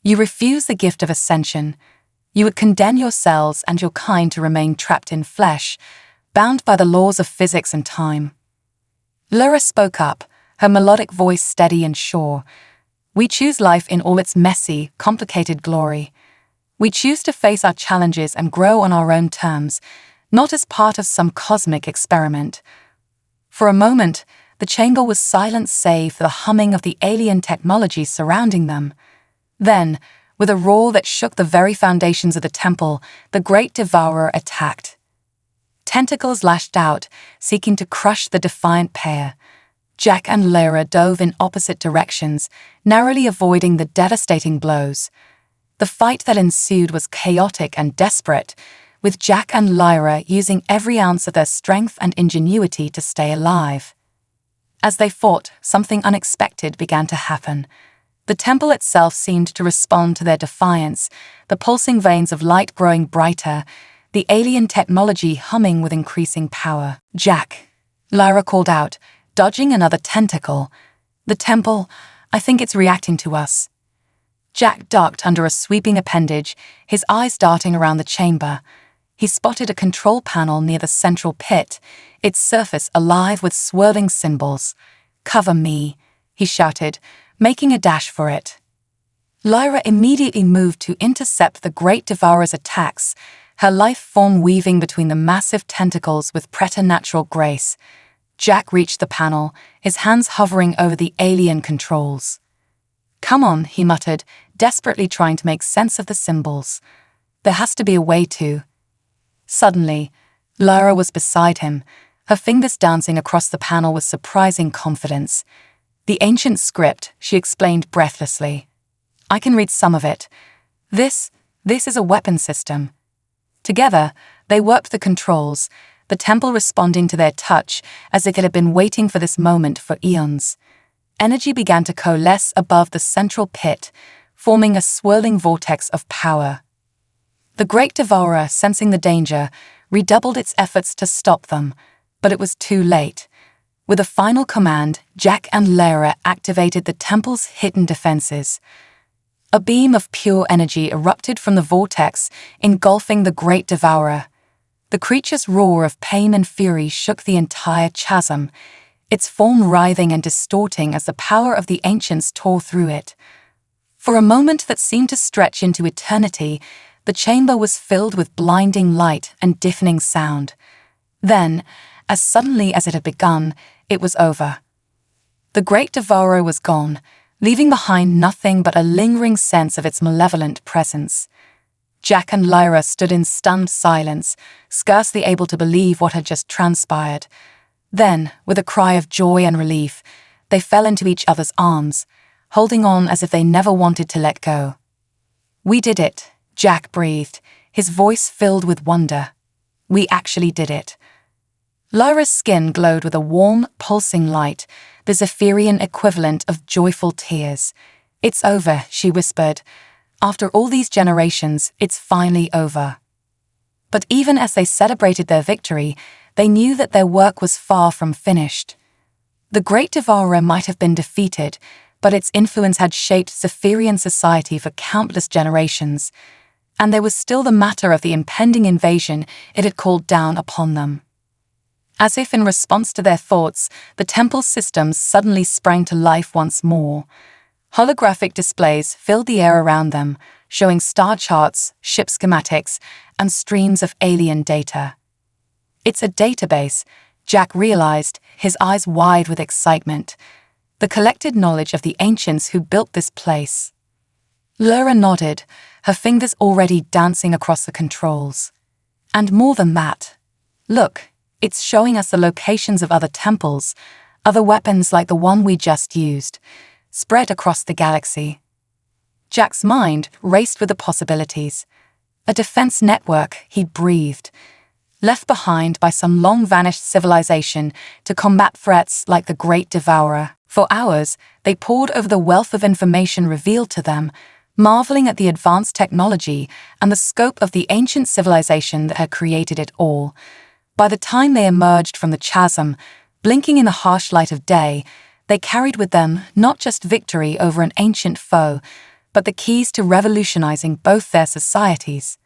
A: "You refuse the gift of ascension. You would condemn yourselves and your kind to remain trapped in flesh, bound by the laws of physics and time." Lyra spoke up, her melodic voice steady and sure. "We choose life in all its messy, complicated glory. We choose to face our challenges and grow on our own terms, not as part of some cosmic experiment." For a moment, the chamber was silent save for the humming of the alien technology surrounding them. Then, with a roar that shook the very foundations of the temple, the great devourer attacked. Tentacles lashed out, seeking to crush the defiant pair. Jack and Lyra dove in opposite directions, narrowly avoiding the devastating blows. The fight that ensued was chaotic and desperate, with Jack and Lyra using every ounce of their strength and ingenuity to stay alive. As they fought, something unexpected began to happen. The temple itself seemed to respond to their defiance, the pulsing veins of light growing brighter, the alien technology humming with increasing power. "Jack," Lyra called out, dodging another tentacle. "The temple, I think it's reacting to us." Jack ducked under a sweeping appendage, his eyes darting around the chamber. He spotted a control panel near the central pit, its surface alive with swirling symbols. "Cover me," he shouted, making a dash for it. Lyra immediately moved to intercept the Great Devourer's attacks, her life form weaving between the massive tentacles with preternatural grace. Jack reached the panel, his hands hovering over the alien controls. "Come on," he muttered, desperately trying to make sense of the symbols. "There has to be a way to." Suddenly, Lyra was beside him, her fingers dancing across the panel with surprising confidence. "The ancient script," she explained breathlessly. "I can read some of it. This is a weapon system." Together, they worked the controls, the temple responding to their touch as if it had been waiting for this moment for eons. Energy began to coalesce above the central pit, forming a swirling vortex of power. The Great Devourer, sensing the danger, redoubled its efforts to stop them, but it was too late. With a final command, Jack and Lyra activated the temple's hidden defenses. A beam of pure energy erupted from the vortex, engulfing the Great Devourer. The creature's roar of pain and fury shook the entire chasm, its form writhing and distorting as the power of the ancients tore through it. For a moment that seemed to stretch into eternity, the chamber was filled with blinding light and deafening sound. Then, as suddenly as it had begun, it was over. The Great Devourer was gone, leaving behind nothing but a lingering sense of its malevolent presence. Jack and Lyra stood in stunned silence, scarcely able to believe what had just transpired. Then, with a cry of joy and relief, they fell into each other's arms, holding on as if they never wanted to let go. "We did it," Jack breathed, his voice filled with wonder. "We actually did it." Lyra's skin glowed with a warm, pulsing light, the Zephyrian equivalent of joyful tears. "It's over," she whispered. "After all these generations, it's finally over." But even as they celebrated their victory, they knew that their work was far from finished. The Great Devourer might have been defeated, but its influence had shaped Zephyrian society for countless generations, and there was still the matter of the impending invasion it had called down upon them. As if in response to their thoughts, the temple's systems suddenly sprang to life once more. Holographic displays filled the air around them, showing star charts, ship schematics, and streams of alien data. "It's a database," Jack realized, his eyes wide with excitement. "The collected knowledge of the ancients who built this place." Lyra nodded, her fingers already dancing across the controls. "And more than that. Look, it's showing us the locations of other temples, other weapons like the one we just used, spread across the galaxy." Jack's mind raced with the possibilities. A defense network, he breathed, left behind by some long-vanished civilization to combat threats like the Great Devourer. For hours, they pored over the wealth of information revealed to them, marveling at the advanced technology and the scope of the ancient civilization that had created it all. By the time they emerged from the chasm, blinking in the harsh light of day, they carried with them not just victory over an ancient foe, but the keys to revolutionizing both their societies.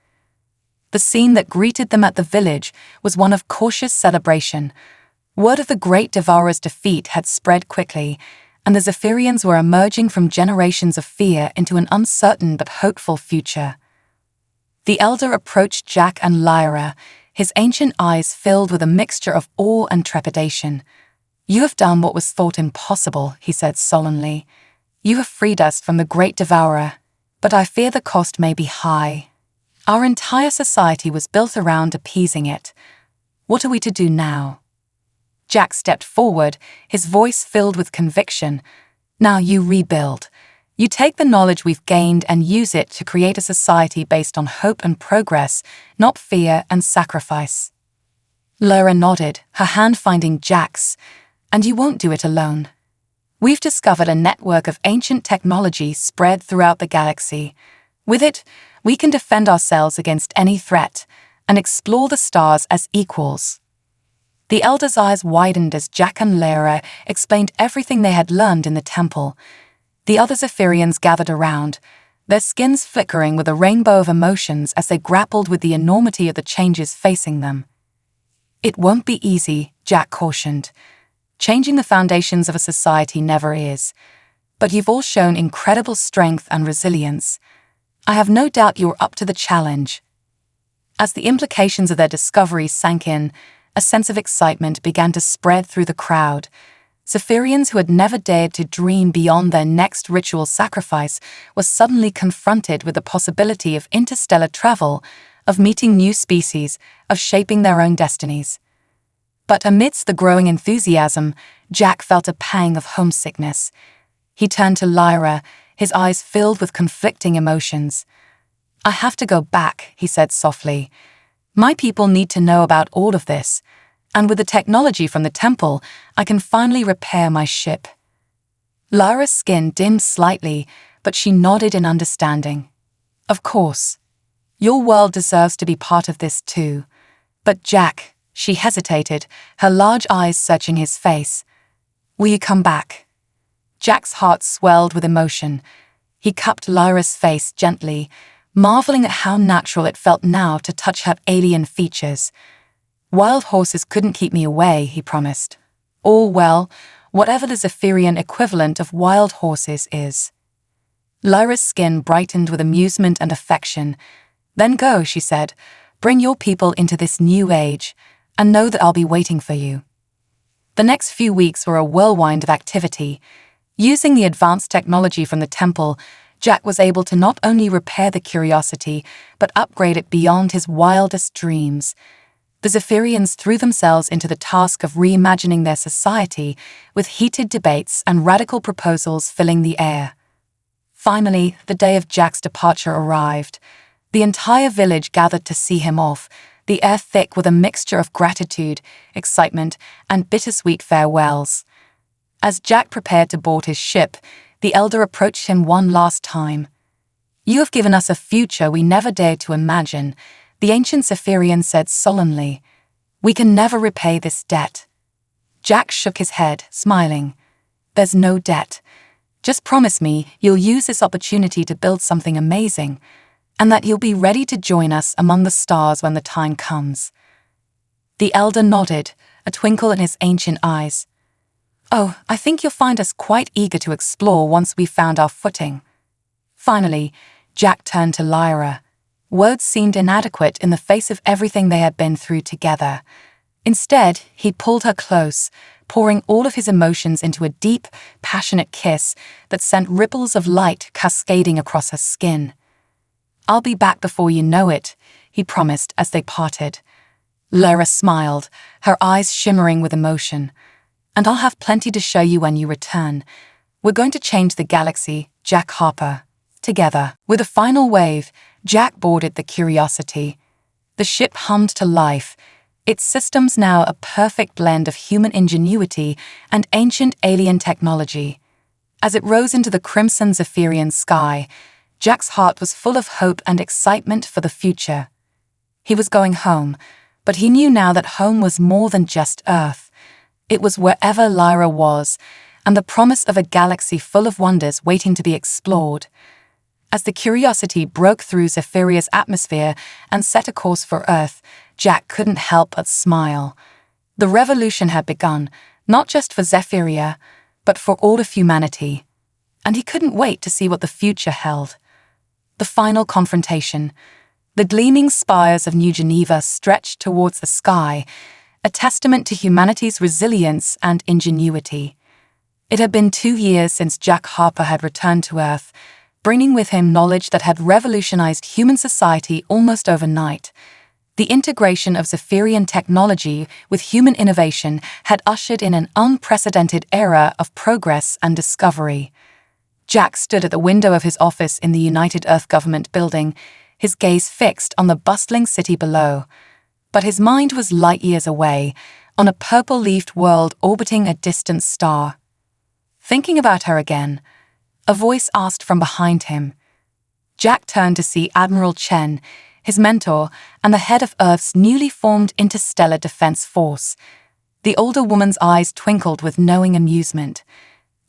A: The scene that greeted them at the village was one of cautious celebration. Word of the Great Devourer's defeat had spread quickly, and the Zephyrians were emerging from generations of fear into an uncertain but hopeful future. The elder approached Jack and Lyra, his ancient eyes filled with a mixture of awe and trepidation. "You have done what was thought impossible," he said solemnly. "You have freed us from the Great Devourer, but I fear the cost may be high. Our entire society was built around appeasing it. What are we to do now?" Jack stepped forward, his voice filled with conviction. "Now you rebuild. You take the knowledge we've gained and use it to create a society based on hope and progress, not fear and sacrifice. Lyra nodded, her hand finding Jack's. And you won't do it alone. We've discovered a network of ancient technology spread throughout the galaxy. With it, we can defend ourselves against any threat and explore the stars as equals. The Elder's eyes widened as Jack and Lyra explained everything they had learned in the temple. The other Zephyrians gathered around, their skins flickering with a rainbow of emotions as they grappled with the enormity of the changes facing them. It won't be easy, Jack cautioned. Changing the foundations of a society never is. But you've all shown incredible strength and resilience. I have no doubt you're up to the challenge. As the implications of their discovery sank in, a sense of excitement began to spread through the crowd. Zephyrians who had never dared to dream beyond their next ritual sacrifice were suddenly confronted with the possibility of interstellar travel, of meeting new species, of shaping their own destinies. But amidst the growing enthusiasm, Jack felt a pang of homesickness. He turned to Lyra, his eyes filled with conflicting emotions. "I have to go back," he said softly. "My people need to know about all of this, and with the technology from the temple, I can finally repair my ship." Lyra's skin dimmed slightly, but she nodded in understanding. "Of course. Your world deserves to be part of this too. But Jack," she hesitated, her large eyes searching his face. "Will you come back?" Jack's heart swelled with emotion. He cupped Lyra's face gently, marveling at how natural it felt now to touch her alien features. "Wild horses couldn't keep me away," he promised. "All well, whatever the Zephyrian equivalent of wild horses is." Lyra's skin brightened with amusement and affection. "Then go," she said. "Bring your people into this new age, and know that I'll be waiting for you." The next few weeks were a whirlwind of activity. Using the advanced technology from the temple, Jack was able to not only repair the Curiosity, but upgrade it beyond his wildest dreams. The Zephyrians threw themselves into the task of reimagining their society, with heated debates and radical proposals filling the air. Finally, the day of Jack's departure arrived. The entire village gathered to see him off, the air thick with a mixture of gratitude, excitement, and bittersweet farewells. As Jack prepared to board his ship, the Elder approached him one last time. "You have given us a future we never dared to imagine," the ancient Zephyrian said solemnly. "We can never repay this debt." Jack shook his head, smiling. "There's no debt. Just promise me you'll use this opportunity to build something amazing, and that you'll be ready to join us among the stars when the time comes." The Elder nodded, a twinkle in his ancient eyes. "Oh, I think you'll find us quite eager to explore once we've found our footing." Finally, Jack turned to Lyra. Words seemed inadequate in the face of everything they had been through together. Instead, he pulled her close, pouring all of his emotions into a deep, passionate kiss that sent ripples of light cascading across her skin. "I'll be back before you know it," he promised as they parted. Lyra smiled, her eyes shimmering with emotion. "And I'll have plenty to show you when you return. We're going to change the galaxy, Jack Harper, together." With a final wave, Jack boarded the Curiosity. The ship hummed to life, its systems now a perfect blend of human ingenuity and ancient alien technology. As it rose into the crimson Zephyrian sky, Jack's heart was full of hope and excitement for the future. He was going home, but he knew now that home was more than just Earth. It was wherever Lyra was, and the promise of a galaxy full of wonders waiting to be explored. As the Curiosity broke through Zephyria's atmosphere and set a course for Earth, Jack couldn't help but smile. The revolution had begun, not just for Zephyria, but for all of humanity. And he couldn't wait to see what the future held. The final confrontation. The gleaming spires of New Geneva stretched towards the sky, a testament to humanity's resilience and ingenuity. It had been 2 years since Jack Harper had returned to Earth, bringing with him knowledge that had revolutionized human society almost overnight. The integration of Zephyrian technology with human innovation had ushered in an unprecedented era of progress and discovery. Jack stood at the window of his office in the United Earth Government building, his gaze fixed on the bustling city below. But his mind was light years away, on a purple-leafed world orbiting a distant star. Thinking about her again, a voice asked from behind him. Jack turned to see Admiral Chen, his mentor, and the head of Earth's newly formed Interstellar Defense Force. The older woman's eyes twinkled with knowing amusement.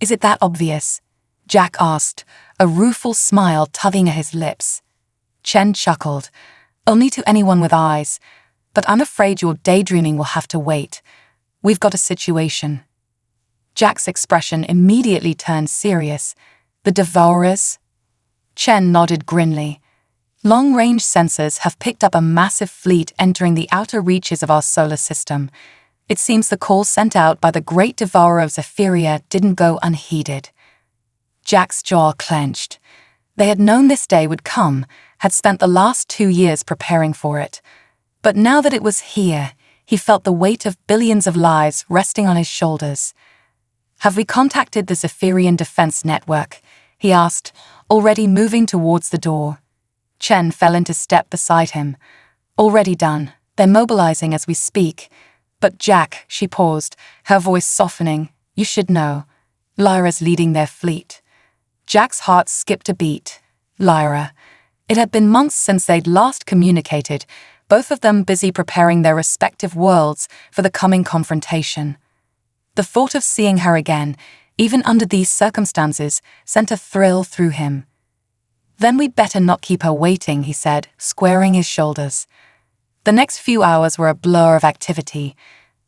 A: "Is it that obvious?" Jack asked, a rueful smile tugging at his lips. Chen chuckled. "Only to anyone with eyes. But I'm afraid your daydreaming will have to wait. We've got a situation." Jack's expression immediately turned serious. "The Devourers?" Chen nodded grimly. "Long-range sensors have picked up a massive fleet entering the outer reaches of our solar system. It seems the call sent out by the Great Devourer of Zephyria didn't go unheeded." Jack's jaw clenched. They had known this day would come, had spent the last 2 years preparing for it. But now that it was here, he felt the weight of billions of lives resting on his shoulders. "Have we contacted the Zephyrian Defense Network?" he asked, already moving towards the door. Chen fell into step beside him. "Already done. They're mobilizing as we speak. But Jack," she paused, her voice softening, "you should know. Lyra's leading their fleet." Jack's heart skipped a beat. Lyra. It had been months since they'd last communicated, both of them busy preparing their respective worlds for the coming confrontation. The thought of seeing her again, even under these circumstances, sent a thrill through him. "Then we'd better not keep her waiting," he said, squaring his shoulders. The next few hours were a blur of activity.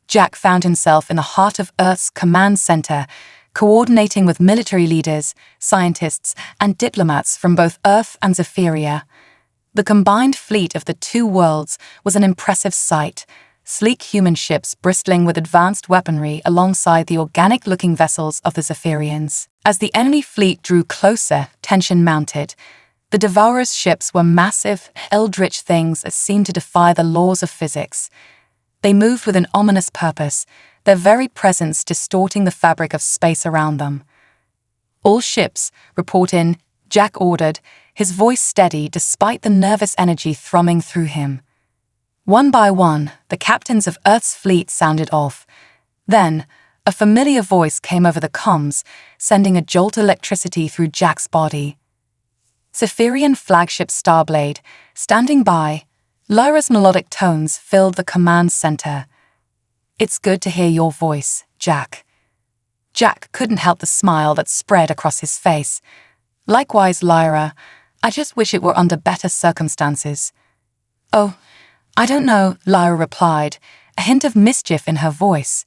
A: Jack found himself in the heart of Earth's command center, coordinating with military leaders, scientists, and diplomats from both Earth and Zephyria. The combined fleet of the two worlds was an impressive sight, sleek human ships bristling with advanced weaponry alongside the organic-looking vessels of the Zephyrians. As the enemy fleet drew closer, tension mounted. The Devourers' ships were massive, eldritch things that seemed to defy the laws of physics. They moved with an ominous purpose, their very presence distorting the fabric of space around them. "All ships, report in," Jack ordered, his voice steady despite the nervous energy thrumming through him. One by one, the captains of Earth's fleet sounded off. Then, a familiar voice came over the comms, sending a jolt of electricity through Jack's body. Zephyrian flagship Starblade, standing by. Lyra's melodic tones filled the command center. "It's good to hear your voice, Jack." Jack couldn't help the smile that spread across his face. "Likewise, Lyra. I just wish it were under better circumstances." "Oh, I don't know," Lyra replied, a hint of mischief in her voice.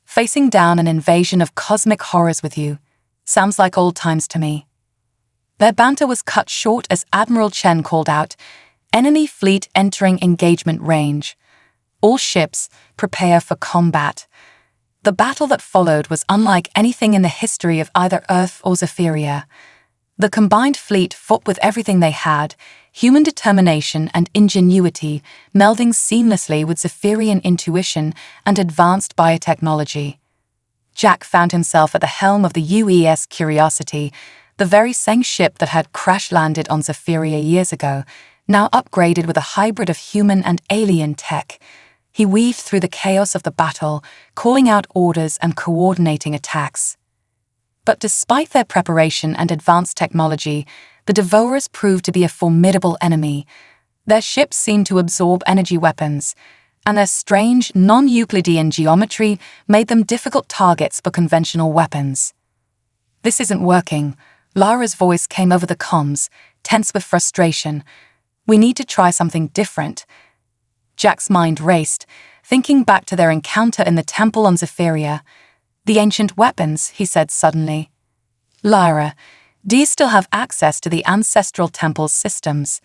A: "Facing down an invasion of cosmic horrors with you. Sounds like old times to me." Their banter was cut short as Admiral Chen called out, "Enemy fleet entering engagement range. All ships, prepare for combat." The battle that followed was unlike anything in the history of either Earth or Zephyria. The combined fleet fought with everything they had, human determination and ingenuity melding seamlessly with Zephyrian intuition and advanced biotechnology. Jack found himself at the helm of the UES Curiosity, the very same ship that had crash-landed on Zephyria years ago, now upgraded with a hybrid of human and alien tech. He weaved through the chaos of the battle, calling out orders and coordinating attacks. But despite their preparation and advanced technology, the Devourers proved to be a formidable enemy. Their ships seemed to absorb energy weapons, and their strange, non-Euclidean geometry made them difficult targets for conventional weapons. "This isn't working." Lyra's voice came over the comms, tense with frustration. "We need to try something different." Jack's mind raced, thinking back to their encounter in the temple on Zephyria. "The ancient weapons," he said suddenly. "Lyra, do you still have access to the ancestral temple's systems?"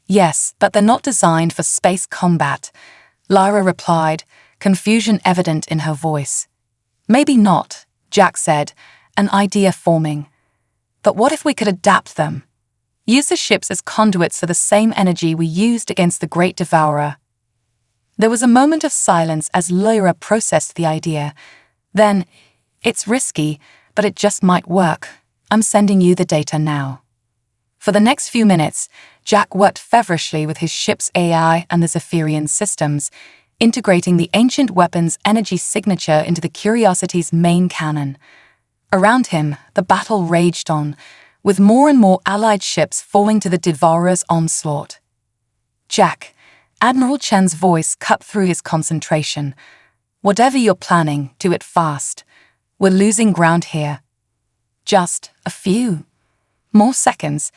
A: "Yes, but they're not designed for space combat," Lyra replied, confusion evident in her voice. "Maybe not," Jack said, an idea forming. "But what if we could adapt them? Use the ships as conduits for the same energy we used against the Great Devourer." There was a moment of silence as Lyra processed the idea. Then, "It's risky, but it just might work. I'm sending you the data now." For the next few minutes, Jack worked feverishly with his ship's AI and the Zephyrian systems, integrating the ancient weapon's energy signature into the Curiosity's main cannon. Around him, the battle raged on, with more and more allied ships falling to the Devourer's onslaught. "Jack," Admiral Chen's voice cut through his concentration. "Whatever you're planning, do it fast. We're losing ground here." "Just a few more seconds,"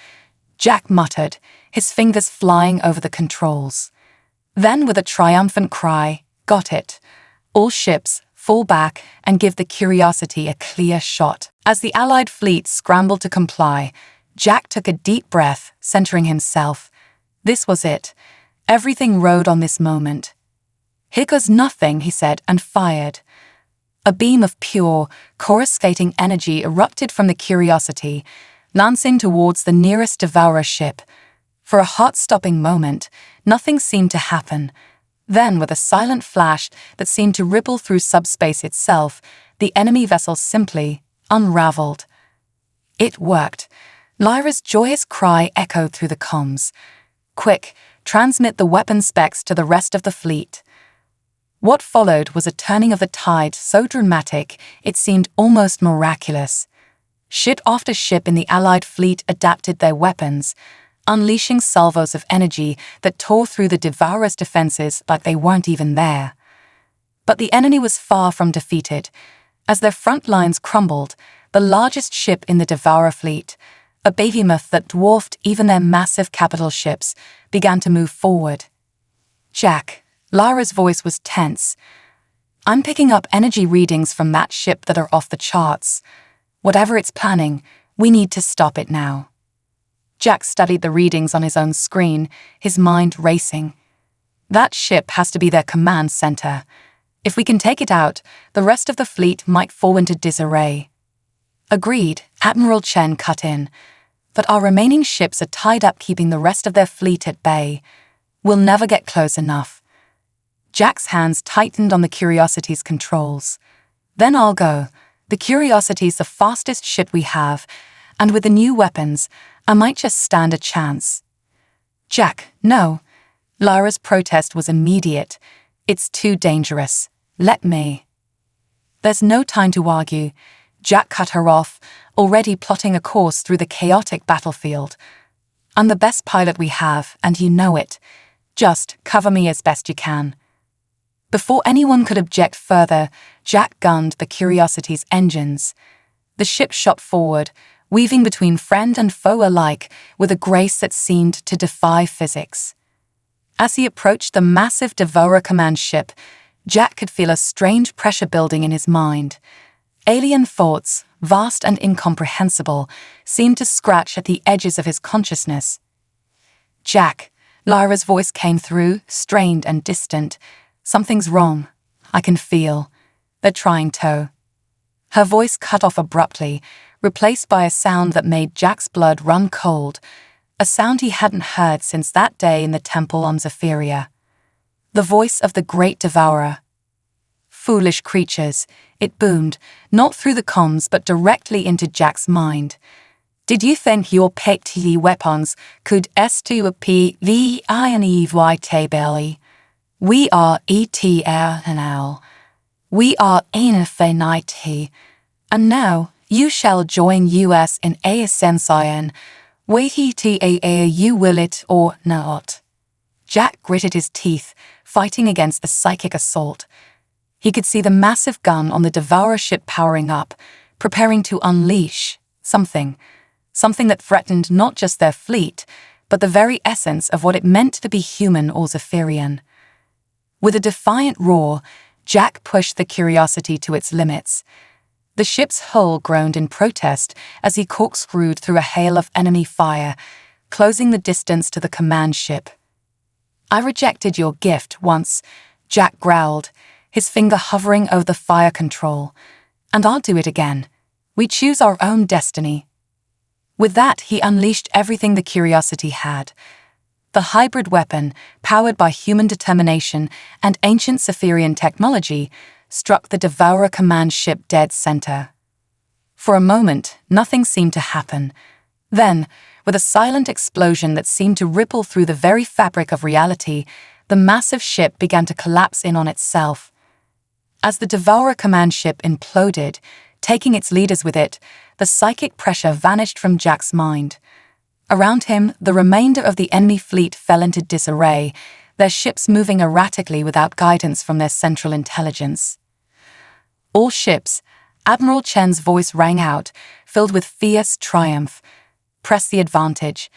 A: Jack muttered, his fingers flying over the controls. Then, with a triumphant cry, "Got it. All ships, fall back and give the Curiosity a clear shot." As the Allied fleet scrambled to comply, Jack took a deep breath, centering himself. This was it. Everything rode on this moment. "Here goes nothing," he said, and fired. A beam of pure, coruscating energy erupted from the Curiosity, lancing towards the nearest Devourer ship. For a heart-stopping moment, nothing seemed to happen. Then, with a silent flash that seemed to ripple through subspace itself, the enemy vessel simply unraveled. It worked. Lyra's joyous cry echoed through the comms. "Quick, transmit the weapon specs to the rest of the fleet." What followed was a turning of the tide so dramatic it seemed almost miraculous. Ship after ship in the Allied fleet adapted their weapons, unleashing salvos of energy that tore through the Devourer's defenses like they weren't even there. But the enemy was far from defeated. As their front lines crumbled, the largest ship in the Devourer fleet, a behemoth that dwarfed even their massive capital ships, began to move forward. "Jack," Lyra's voice was tense. "I'm picking up energy readings from that ship that are off the charts. Whatever it's planning, we need to stop it now." Jack studied the readings on his own screen, his mind racing. That ship has to be their command center. If we can take it out, the rest of the fleet might fall into disarray. "Agreed," Admiral Chen cut in. "But our remaining ships are tied up keeping the rest of their fleet at bay. We'll never get close enough." Jack's hands tightened on the Curiosity's controls. "Then I'll go. The Curiosity's the fastest ship we have, and with the new weapons, I might just stand a chance." "Jack, no." Lyra's protest was immediate. "It's too dangerous. Let me." "There's no time to argue." Jack cut her off, already plotting a course through the chaotic battlefield. "I'm the best pilot we have, and you know it. Just cover me as best you can." Before anyone could object further, Jack gunned the Curiosity's engines. The ship shot forward, weaving between friend and foe alike with a grace that seemed to defy physics. As he approached the massive Devourer command ship, Jack could feel a strange pressure building in his mind. Alien thoughts, vast and incomprehensible, seemed to scratch at the edges of his consciousness. "Jack," Lyra's voice came through, strained and distant. "Something's wrong. I can feel. They're trying to." Her voice cut off abruptly, replaced by a sound that made Jack's blood run cold, a sound he hadn't heard since that day in the temple on Zephyria. The voice of the great Devourer. "Foolish creatures," it boomed, not through the comms but directly into Jack's mind. "Did you think your petty weapons could stop the inevitable? We are eternal. We are infinite. And now you shall join us in ascension, whether you will it or not." Jack gritted his teeth, fighting against the psychic assault. He could see the massive gun on the Devourer ship powering up, preparing to unleash something that threatened not just their fleet, but the very essence of what it meant to be human or Zephyrian. With a defiant roar, Jack pushed the Curiosity to its limits. The ship's hull groaned in protest as he corkscrewed through a hail of enemy fire, closing the distance to the command ship. "I rejected your gift once," Jack growled, his finger hovering over the fire control. "And I'll do it again. We choose our own destiny." With that, he unleashed everything the Curiosity had. The hybrid weapon, powered by human determination and ancient Zephyrian technology, struck the Devourer command ship dead center. For a moment, nothing seemed to happen. Then, with a silent explosion that seemed to ripple through the very fabric of reality, the massive ship began to collapse in on itself. As the Devourer command ship imploded, taking its leaders with it, the psychic pressure vanished from Jack's mind. Around him, the remainder of the enemy fleet fell into disarray, their ships moving erratically without guidance from their central intelligence. All ships, Admiral Chen's voice rang out, filled with fierce triumph. Press the advantage.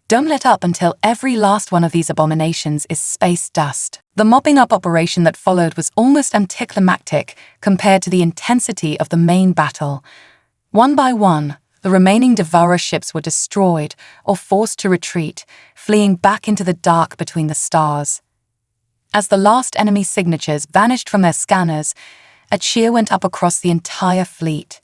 A: Don't let up until every last one of these abominations is space dust. The mopping up operation that followed was almost anticlimactic compared to the intensity of the main battle. One by one, the remaining Devourer ships were destroyed or forced to retreat, fleeing back into the dark between the stars. As the last enemy signatures vanished from their scanners, a cheer went up across the entire fleet.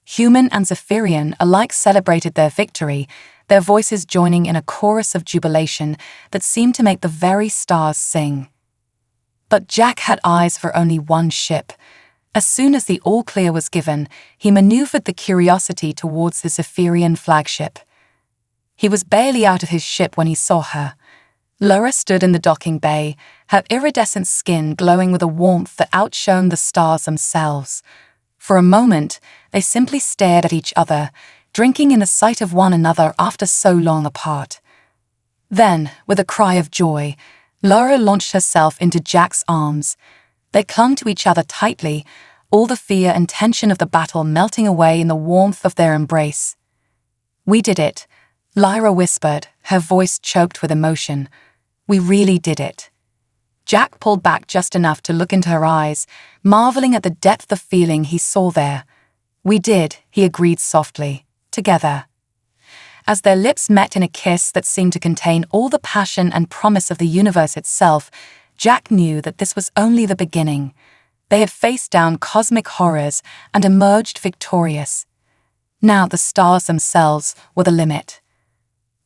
A: Human and Zephyrian alike celebrated their victory, their voices joining in a chorus of jubilation that seemed to make the very stars sing. But Jack had eyes for only one ship. As soon as the all-clear was given, he maneuvered the Curiosity towards the Zephyrian flagship. He was barely out of his ship when he saw her. Laura stood in the docking bay, her iridescent skin glowing with a warmth that outshone the stars themselves. For a moment, they simply stared at each other, drinking in the sight of one another after so long apart. Then, with a cry of joy, Laura launched herself into Jack's arms. They clung to each other tightly, all the fear and tension of the battle melting away in the warmth of their embrace. "We did it," Lyra whispered, her voice choked with emotion. "We really did it." Jack pulled back just enough to look into her eyes, marveling at the depth of feeling he saw there. "We did," he agreed softly, "together." As their lips met in a kiss that seemed to contain all the passion and promise of the universe itself, Jack knew that this was only the beginning. They had faced down cosmic horrors and emerged victorious. Now the stars themselves were the limit.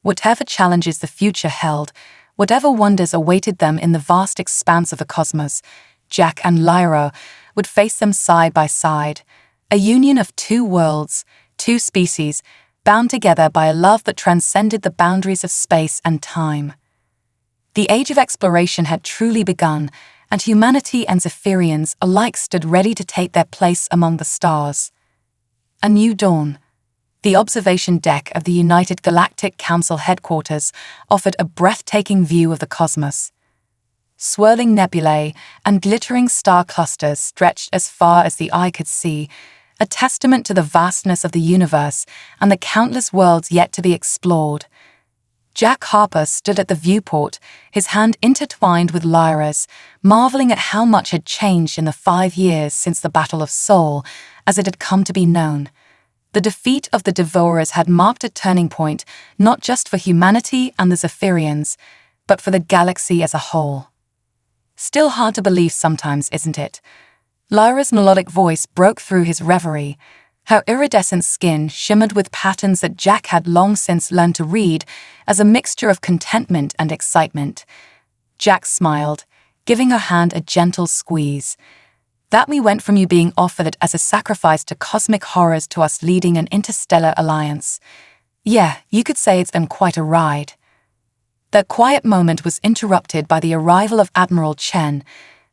A: Whatever challenges the future held, whatever wonders awaited them in the vast expanse of the cosmos, Jack and Lyra would face them side by side, a union of two worlds, two species, bound together by a love that transcended the boundaries of space and time. The age of exploration had truly begun, and humanity and Zephyrians alike stood ready to take their place among the stars. A new dawn. The observation deck of the United Galactic Council headquarters offered a breathtaking view of the cosmos. Swirling nebulae and glittering star clusters stretched as far as the eye could see, a testament to the vastness of the universe and the countless worlds yet to be explored. Jack Harper stood at the viewport, his hand intertwined with Lyra's, marveling at how much had changed in the 5 years since the Battle of Seoul, as it had come to be known. The defeat of the Devourers had marked a turning point, not just for humanity and the Zephyrians, but for the galaxy as a whole. Still hard to believe sometimes, isn't it? Lyra's melodic voice broke through his reverie. Her iridescent skin shimmered with patterns that Jack had long since learned to read as a mixture of contentment and excitement. Jack smiled, giving her hand a gentle squeeze. "That we went from you being offered it as a sacrifice to cosmic horrors to us leading an interstellar alliance. Yeah, you could say it's been quite a ride." Their quiet moment was interrupted by the arrival of Admiral Chen,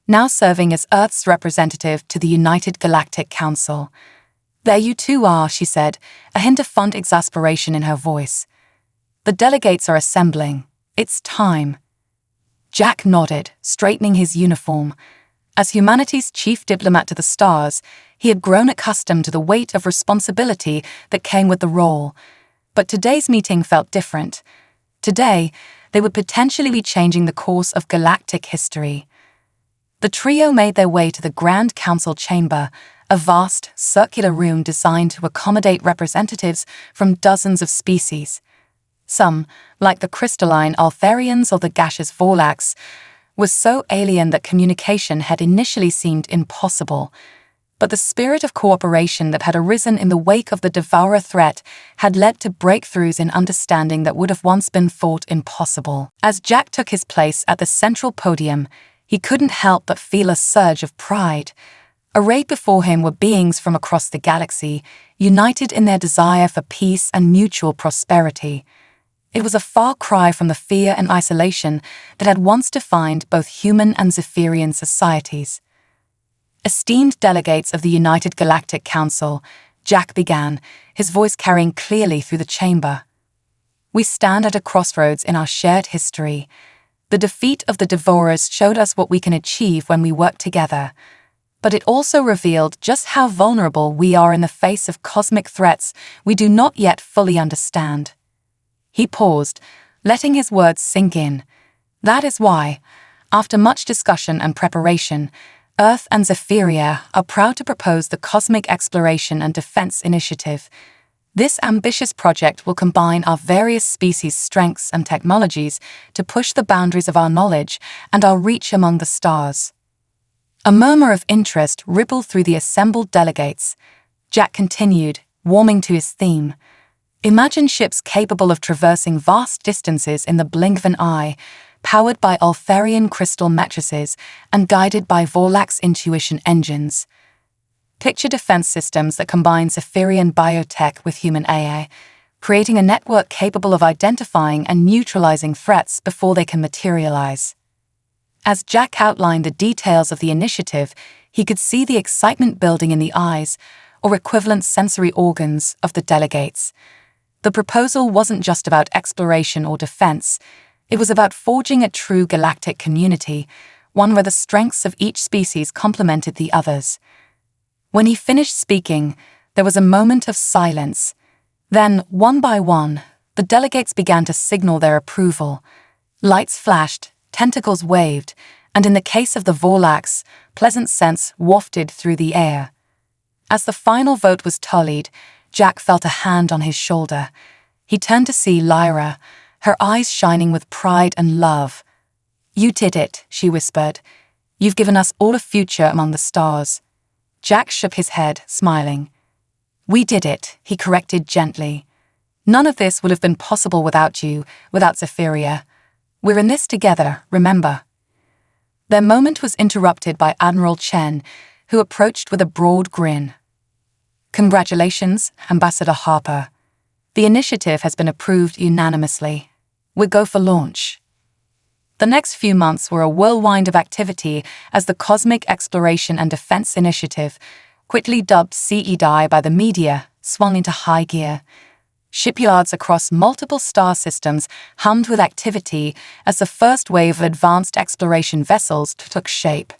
A: now serving as Earth's representative to the United Galactic Council. "There you two are," she said, a hint of fond exasperation in her voice. "The delegates are assembling. It's time." Jack nodded, straightening his uniform. As humanity's chief diplomat to the stars, he had grown accustomed to the weight of responsibility that came with the role. But today's meeting felt different. Today, they would potentially be changing the course of galactic history. The trio made their way to the Grand Council chamber, a vast, circular room designed to accommodate representatives from dozens of species. Some, like the crystalline Altharians or the gaseous Vorlax, was so alien that communication had initially seemed impossible. But the spirit of cooperation that had arisen in the wake of the Devourer threat had led to breakthroughs in understanding that would have once been thought impossible. As Jack took his place at the central podium, he couldn't help but feel a surge of pride. Arrayed before him were beings from across the galaxy, united in their desire for peace and mutual prosperity. It was a far cry from the fear and isolation that had once defined both human and Zephyrian societies. Esteemed delegates of the United Galactic Council, Jack began, his voice carrying clearly through the chamber. We stand at a crossroads in our shared history. The defeat of the Devourers showed us what we can achieve when we work together, but it also revealed just how vulnerable we are in the face of cosmic threats we do not yet fully understand. He paused, letting his words sink in. That is why, after much discussion and preparation, Earth and Zephyria are proud to propose the Cosmic Exploration and Defense Initiative. This ambitious project will combine our various species' strengths and technologies to push the boundaries of our knowledge and our reach among the stars. A murmur of interest rippled through the assembled delegates. Jack continued, warming to his theme. Imagine ships capable of traversing vast distances in the blink of an eye, powered by Ultharian crystal matrices and guided by Vorlak's intuition engines. Picture defense systems that combine Zephyrian biotech with human AI, creating a network capable of identifying and neutralizing threats before they can materialize. As Jack outlined the details of the initiative, he could see the excitement building in the eyes, or equivalent sensory organs, of the delegates. The proposal wasn't just about exploration or defense. It was about forging a true galactic community, one where the strengths of each species complemented the others. When he finished speaking, there was a moment of silence. Then, one by one, the delegates began to signal their approval. Lights flashed, tentacles waved, and in the case of the Vorlaks, pleasant scents wafted through the air. As the final vote was tallied, Jack felt a hand on his shoulder. He turned to see Lyra, her eyes shining with pride and love. "You did it," she whispered. "You've given us all a future among the stars." Jack shook his head, smiling. "We did it," he corrected gently. "None of this would have been possible without you, without Zephyria. We're in this together, remember." Their moment was interrupted by Admiral Chen, who approached with a broad grin. "Congratulations, Ambassador Harper. The initiative has been approved unanimously. We go for launch." The next few months were a whirlwind of activity as the Cosmic Exploration and Defense Initiative, quickly dubbed CEDI by the media, swung into high gear. Shipyards across multiple star systems hummed with activity as the first wave of advanced exploration vessels took shape.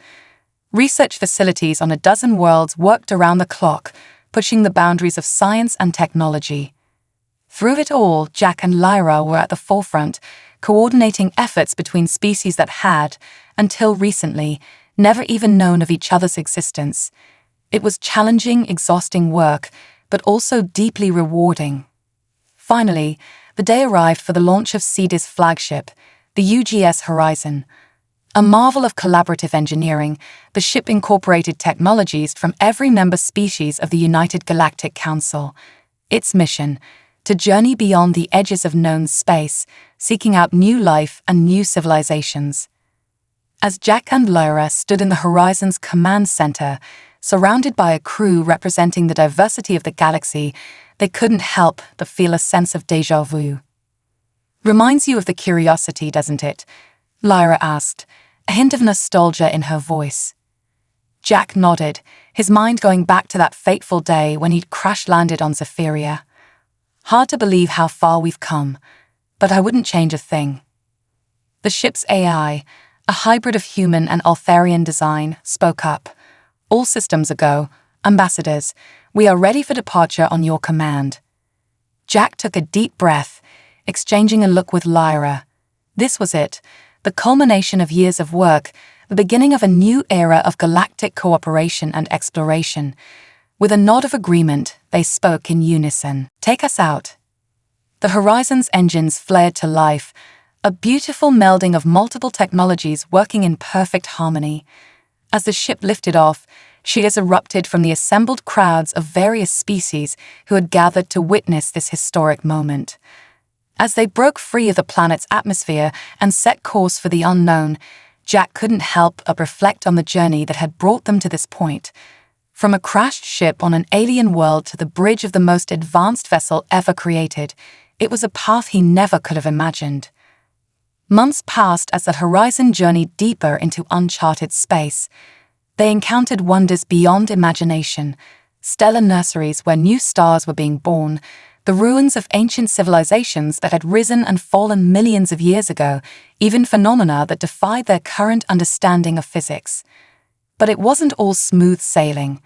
A: Research facilities on a dozen worlds worked around the clock, pushing the boundaries of science and technology. Through it all, Jack and Lyra were at the forefront, coordinating efforts between species that had, until recently, never even known of each other's existence. It was challenging, exhausting work, but also deeply rewarding. Finally, the day arrived for the launch of CEDI's flagship, the UGS Horizon. A marvel of collaborative engineering, the ship incorporated technologies from every member species of the United Galactic Council. Its mission: to journey beyond the edges of known space, seeking out new life and new civilizations. As Jack and Lyra stood in the Horizon's command center, surrounded by a crew representing the diversity of the galaxy, they couldn't help but feel a sense of déjà vu. "Reminds you of the Curiosity, doesn't it?" Lyra asked, a hint of nostalgia in her voice. Jack nodded, his mind going back to that fateful day when he'd crash-landed on Zephyria. "Hard to believe how far we've come, but I wouldn't change a thing." The ship's AI, a hybrid of human and Ultharian design, spoke up. "All systems a go. Ambassadors, we are ready for departure on your command." Jack took a deep breath, exchanging a look with Lyra. This was it, the culmination of years of work, the beginning of a new era of galactic cooperation and exploration. With a nod of agreement, they spoke in unison. "Take us out." The Horizon's engines flared to life, a beautiful melding of multiple technologies working in perfect harmony. As the ship lifted off, cheers erupted from the assembled crowds of various species who had gathered to witness this historic moment. As they broke free of the planet's atmosphere and set course for the unknown, Jack couldn't help but reflect on the journey that had brought them to this point. From a crashed ship on an alien world to the bridge of the most advanced vessel ever created, it was a path he never could have imagined. Months passed as the Horizon journeyed deeper into uncharted space. They encountered wonders beyond imagination, stellar nurseries where new stars were being born, the ruins of ancient civilizations that had risen and fallen millions of years ago, even phenomena that defied their current understanding of physics. But it wasn't all smooth sailing.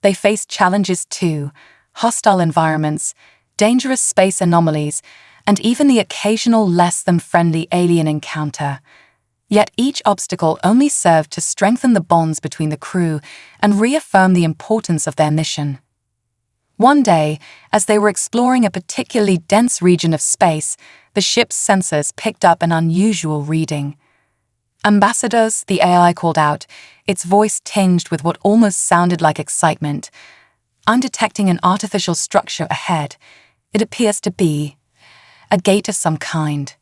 A: They faced challenges too: hostile environments, dangerous space anomalies, and even the occasional less-than-friendly alien encounter. Yet each obstacle only served to strengthen the bonds between the crew and reaffirm the importance of their mission. One day, as they were exploring a particularly dense region of space, the ship's sensors picked up an unusual reading. "Ambassadors," the AI called out, its voice tinged with what almost sounded like excitement. "I'm detecting an artificial structure ahead. It appears to be a gate of some kind."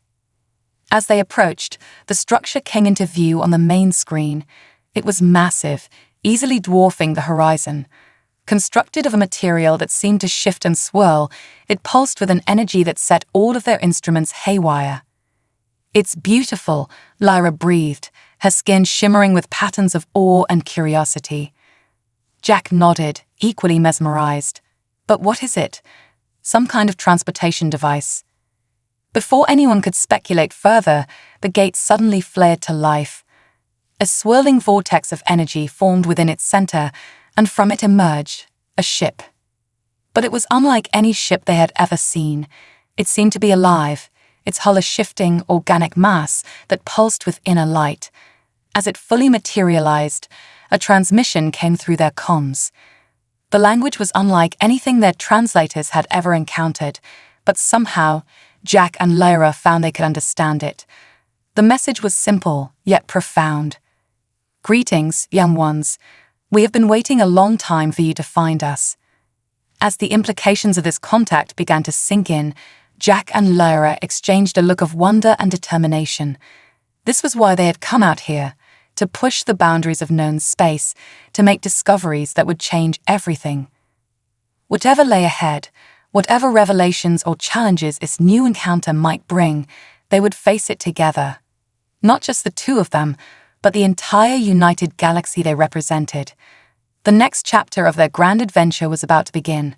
A: As they approached, the structure came into view on the main screen. It was massive, easily dwarfing the horizon. Constructed of a material that seemed to shift and swirl, it pulsed with an energy that set all of their instruments haywire. "It's beautiful," Lyra breathed, her skin shimmering with patterns of awe and curiosity. Jack nodded, equally mesmerized. "But what is it? Some kind of transportation device?" Before anyone could speculate further, the gate suddenly flared to life. A swirling vortex of energy formed within its center, and from it emerged a ship. But it was unlike any ship they had ever seen. It seemed to be alive, its hull a shifting, organic mass that pulsed with inner light. As it fully materialized, a transmission came through their comms. The language was unlike anything their translators had ever encountered, but somehow Jack and Lyra found they could understand it. The message was simple, yet profound. "Greetings, young ones. We have been waiting a long time for you to find us." As the implications of this contact began to sink in, Jack and Lyra exchanged a look of wonder and determination. This was why they had come out here, to push the boundaries of known space, to make discoveries that would change everything. Whatever lay ahead, whatever revelations or challenges its new encounter might bring, they would face it together. Not just the two of them, but the entire united galaxy they represented. The next chapter of their grand adventure was about to begin.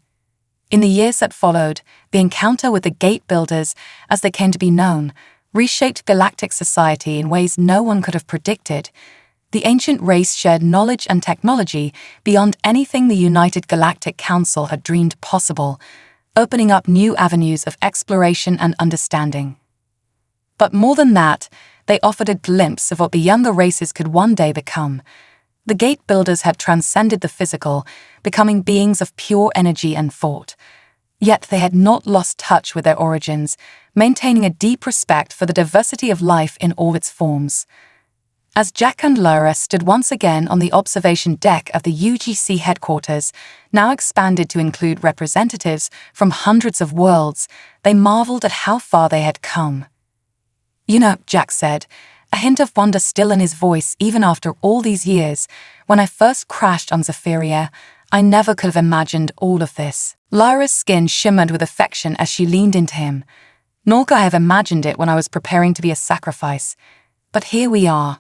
A: In the years that followed, the encounter with the Gate Builders, as they came to be known, reshaped galactic society in ways no one could have predicted. The ancient race shared knowledge and technology beyond anything the United Galactic Council had dreamed possible, opening up new avenues of exploration and understanding. But more than that, they offered a glimpse of what the younger races could one day become. The Gate Builders had transcended the physical, becoming beings of pure energy and thought. Yet they had not lost touch with their origins, maintaining a deep respect for the diversity of life in all its forms. As Jack and Lyra stood once again on the observation deck of the UGC headquarters, now expanded to include representatives from hundreds of worlds, they marveled at how far they had come. "You know," Jack said, a hint of wonder still in his voice even after all these years, "when I first crashed on Zephyria, I never could have imagined all of this." Lyra's skin shimmered with affection as she leaned into him. "Nor could I have imagined it when I was preparing to be a sacrifice. But here we are."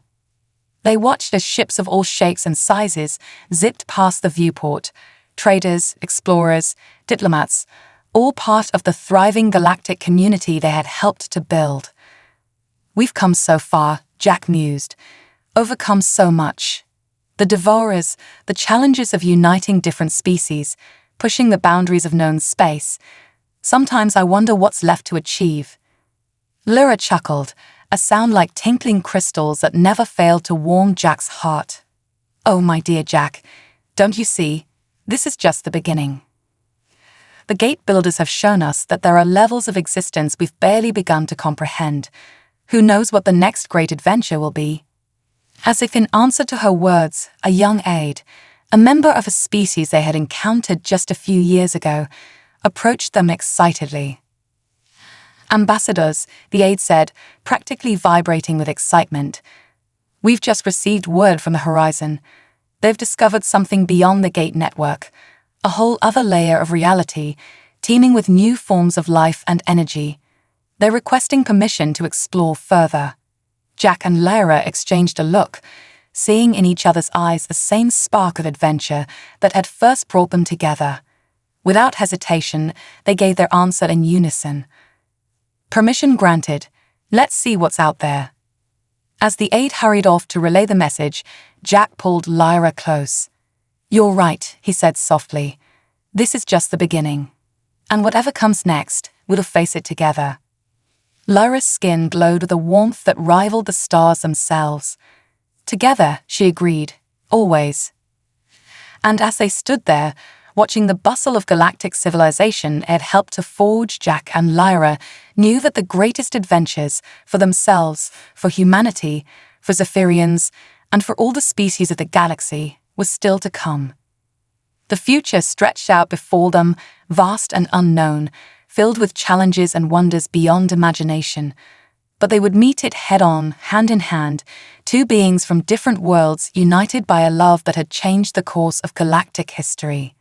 A: They watched as ships of all shapes and sizes zipped past the viewport. Traders, explorers, diplomats, all part of the thriving galactic community they had helped to build. "We've come so far," Jack mused, "overcome so much. The Devourers, the challenges of uniting different species, pushing the boundaries of known space. Sometimes I wonder what's left to achieve." Lyra chuckled, a sound like tinkling crystals that never failed to warm Jack's heart. "Oh, my dear Jack, don't you see? This is just the beginning. The Gate Builders have shown us that there are levels of existence we've barely begun to comprehend. Who knows what the next great adventure will be?" As if in answer to her words, a young aide, a member of a species they had encountered just a few years ago, approached them excitedly. "Ambassadors," the aide said, practically vibrating with excitement. "We've just received word from the Horizon. they've discovered something beyond the gate network, a whole other layer of reality, teeming with new forms of life and energy. They're requesting permission to explore further. Jack and Lyra exchanged a look, seeing in each other's eyes the same spark of adventure that had first brought them together. Without hesitation, they gave their answer in unison. Permission granted. Let's see what's out there. As the aide hurried off to relay the message, Jack pulled Lyra close. You're right, he said softly. This is just the beginning. And whatever comes next, we'll face it together. Lyra's skin glowed with a warmth that rivaled the stars themselves. Together, she agreed, always. And as they stood there, watching the bustle of galactic civilization it had helped to forge, Jack and Lyra knew that the greatest adventures for themselves, for humanity, for Zephyrians, and for all the species of the galaxy was still to come. The future stretched out before them, vast and unknown, filled with challenges and wonders beyond imagination. But they would meet it head-on, hand in hand, two beings from different worlds united by a love that had changed the course of galactic history.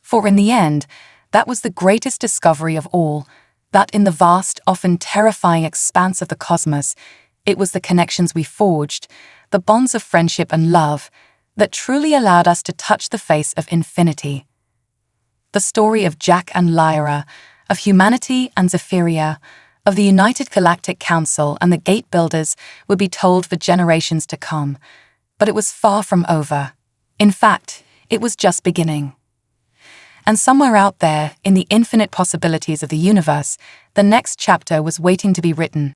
A: For in the end, that was the greatest discovery of all, that in the vast, often terrifying expanse of the cosmos, it was the connections we forged, the bonds of friendship and love, that truly allowed us to touch the face of infinity. The story of Jack and Lyra, of humanity and Zephyria, of the United Galactic Council and the Gate Builders would be told for generations to come. But it was far from over. In fact, it was just beginning. And somewhere out there, in the infinite possibilities of the universe, the next chapter was waiting to be written.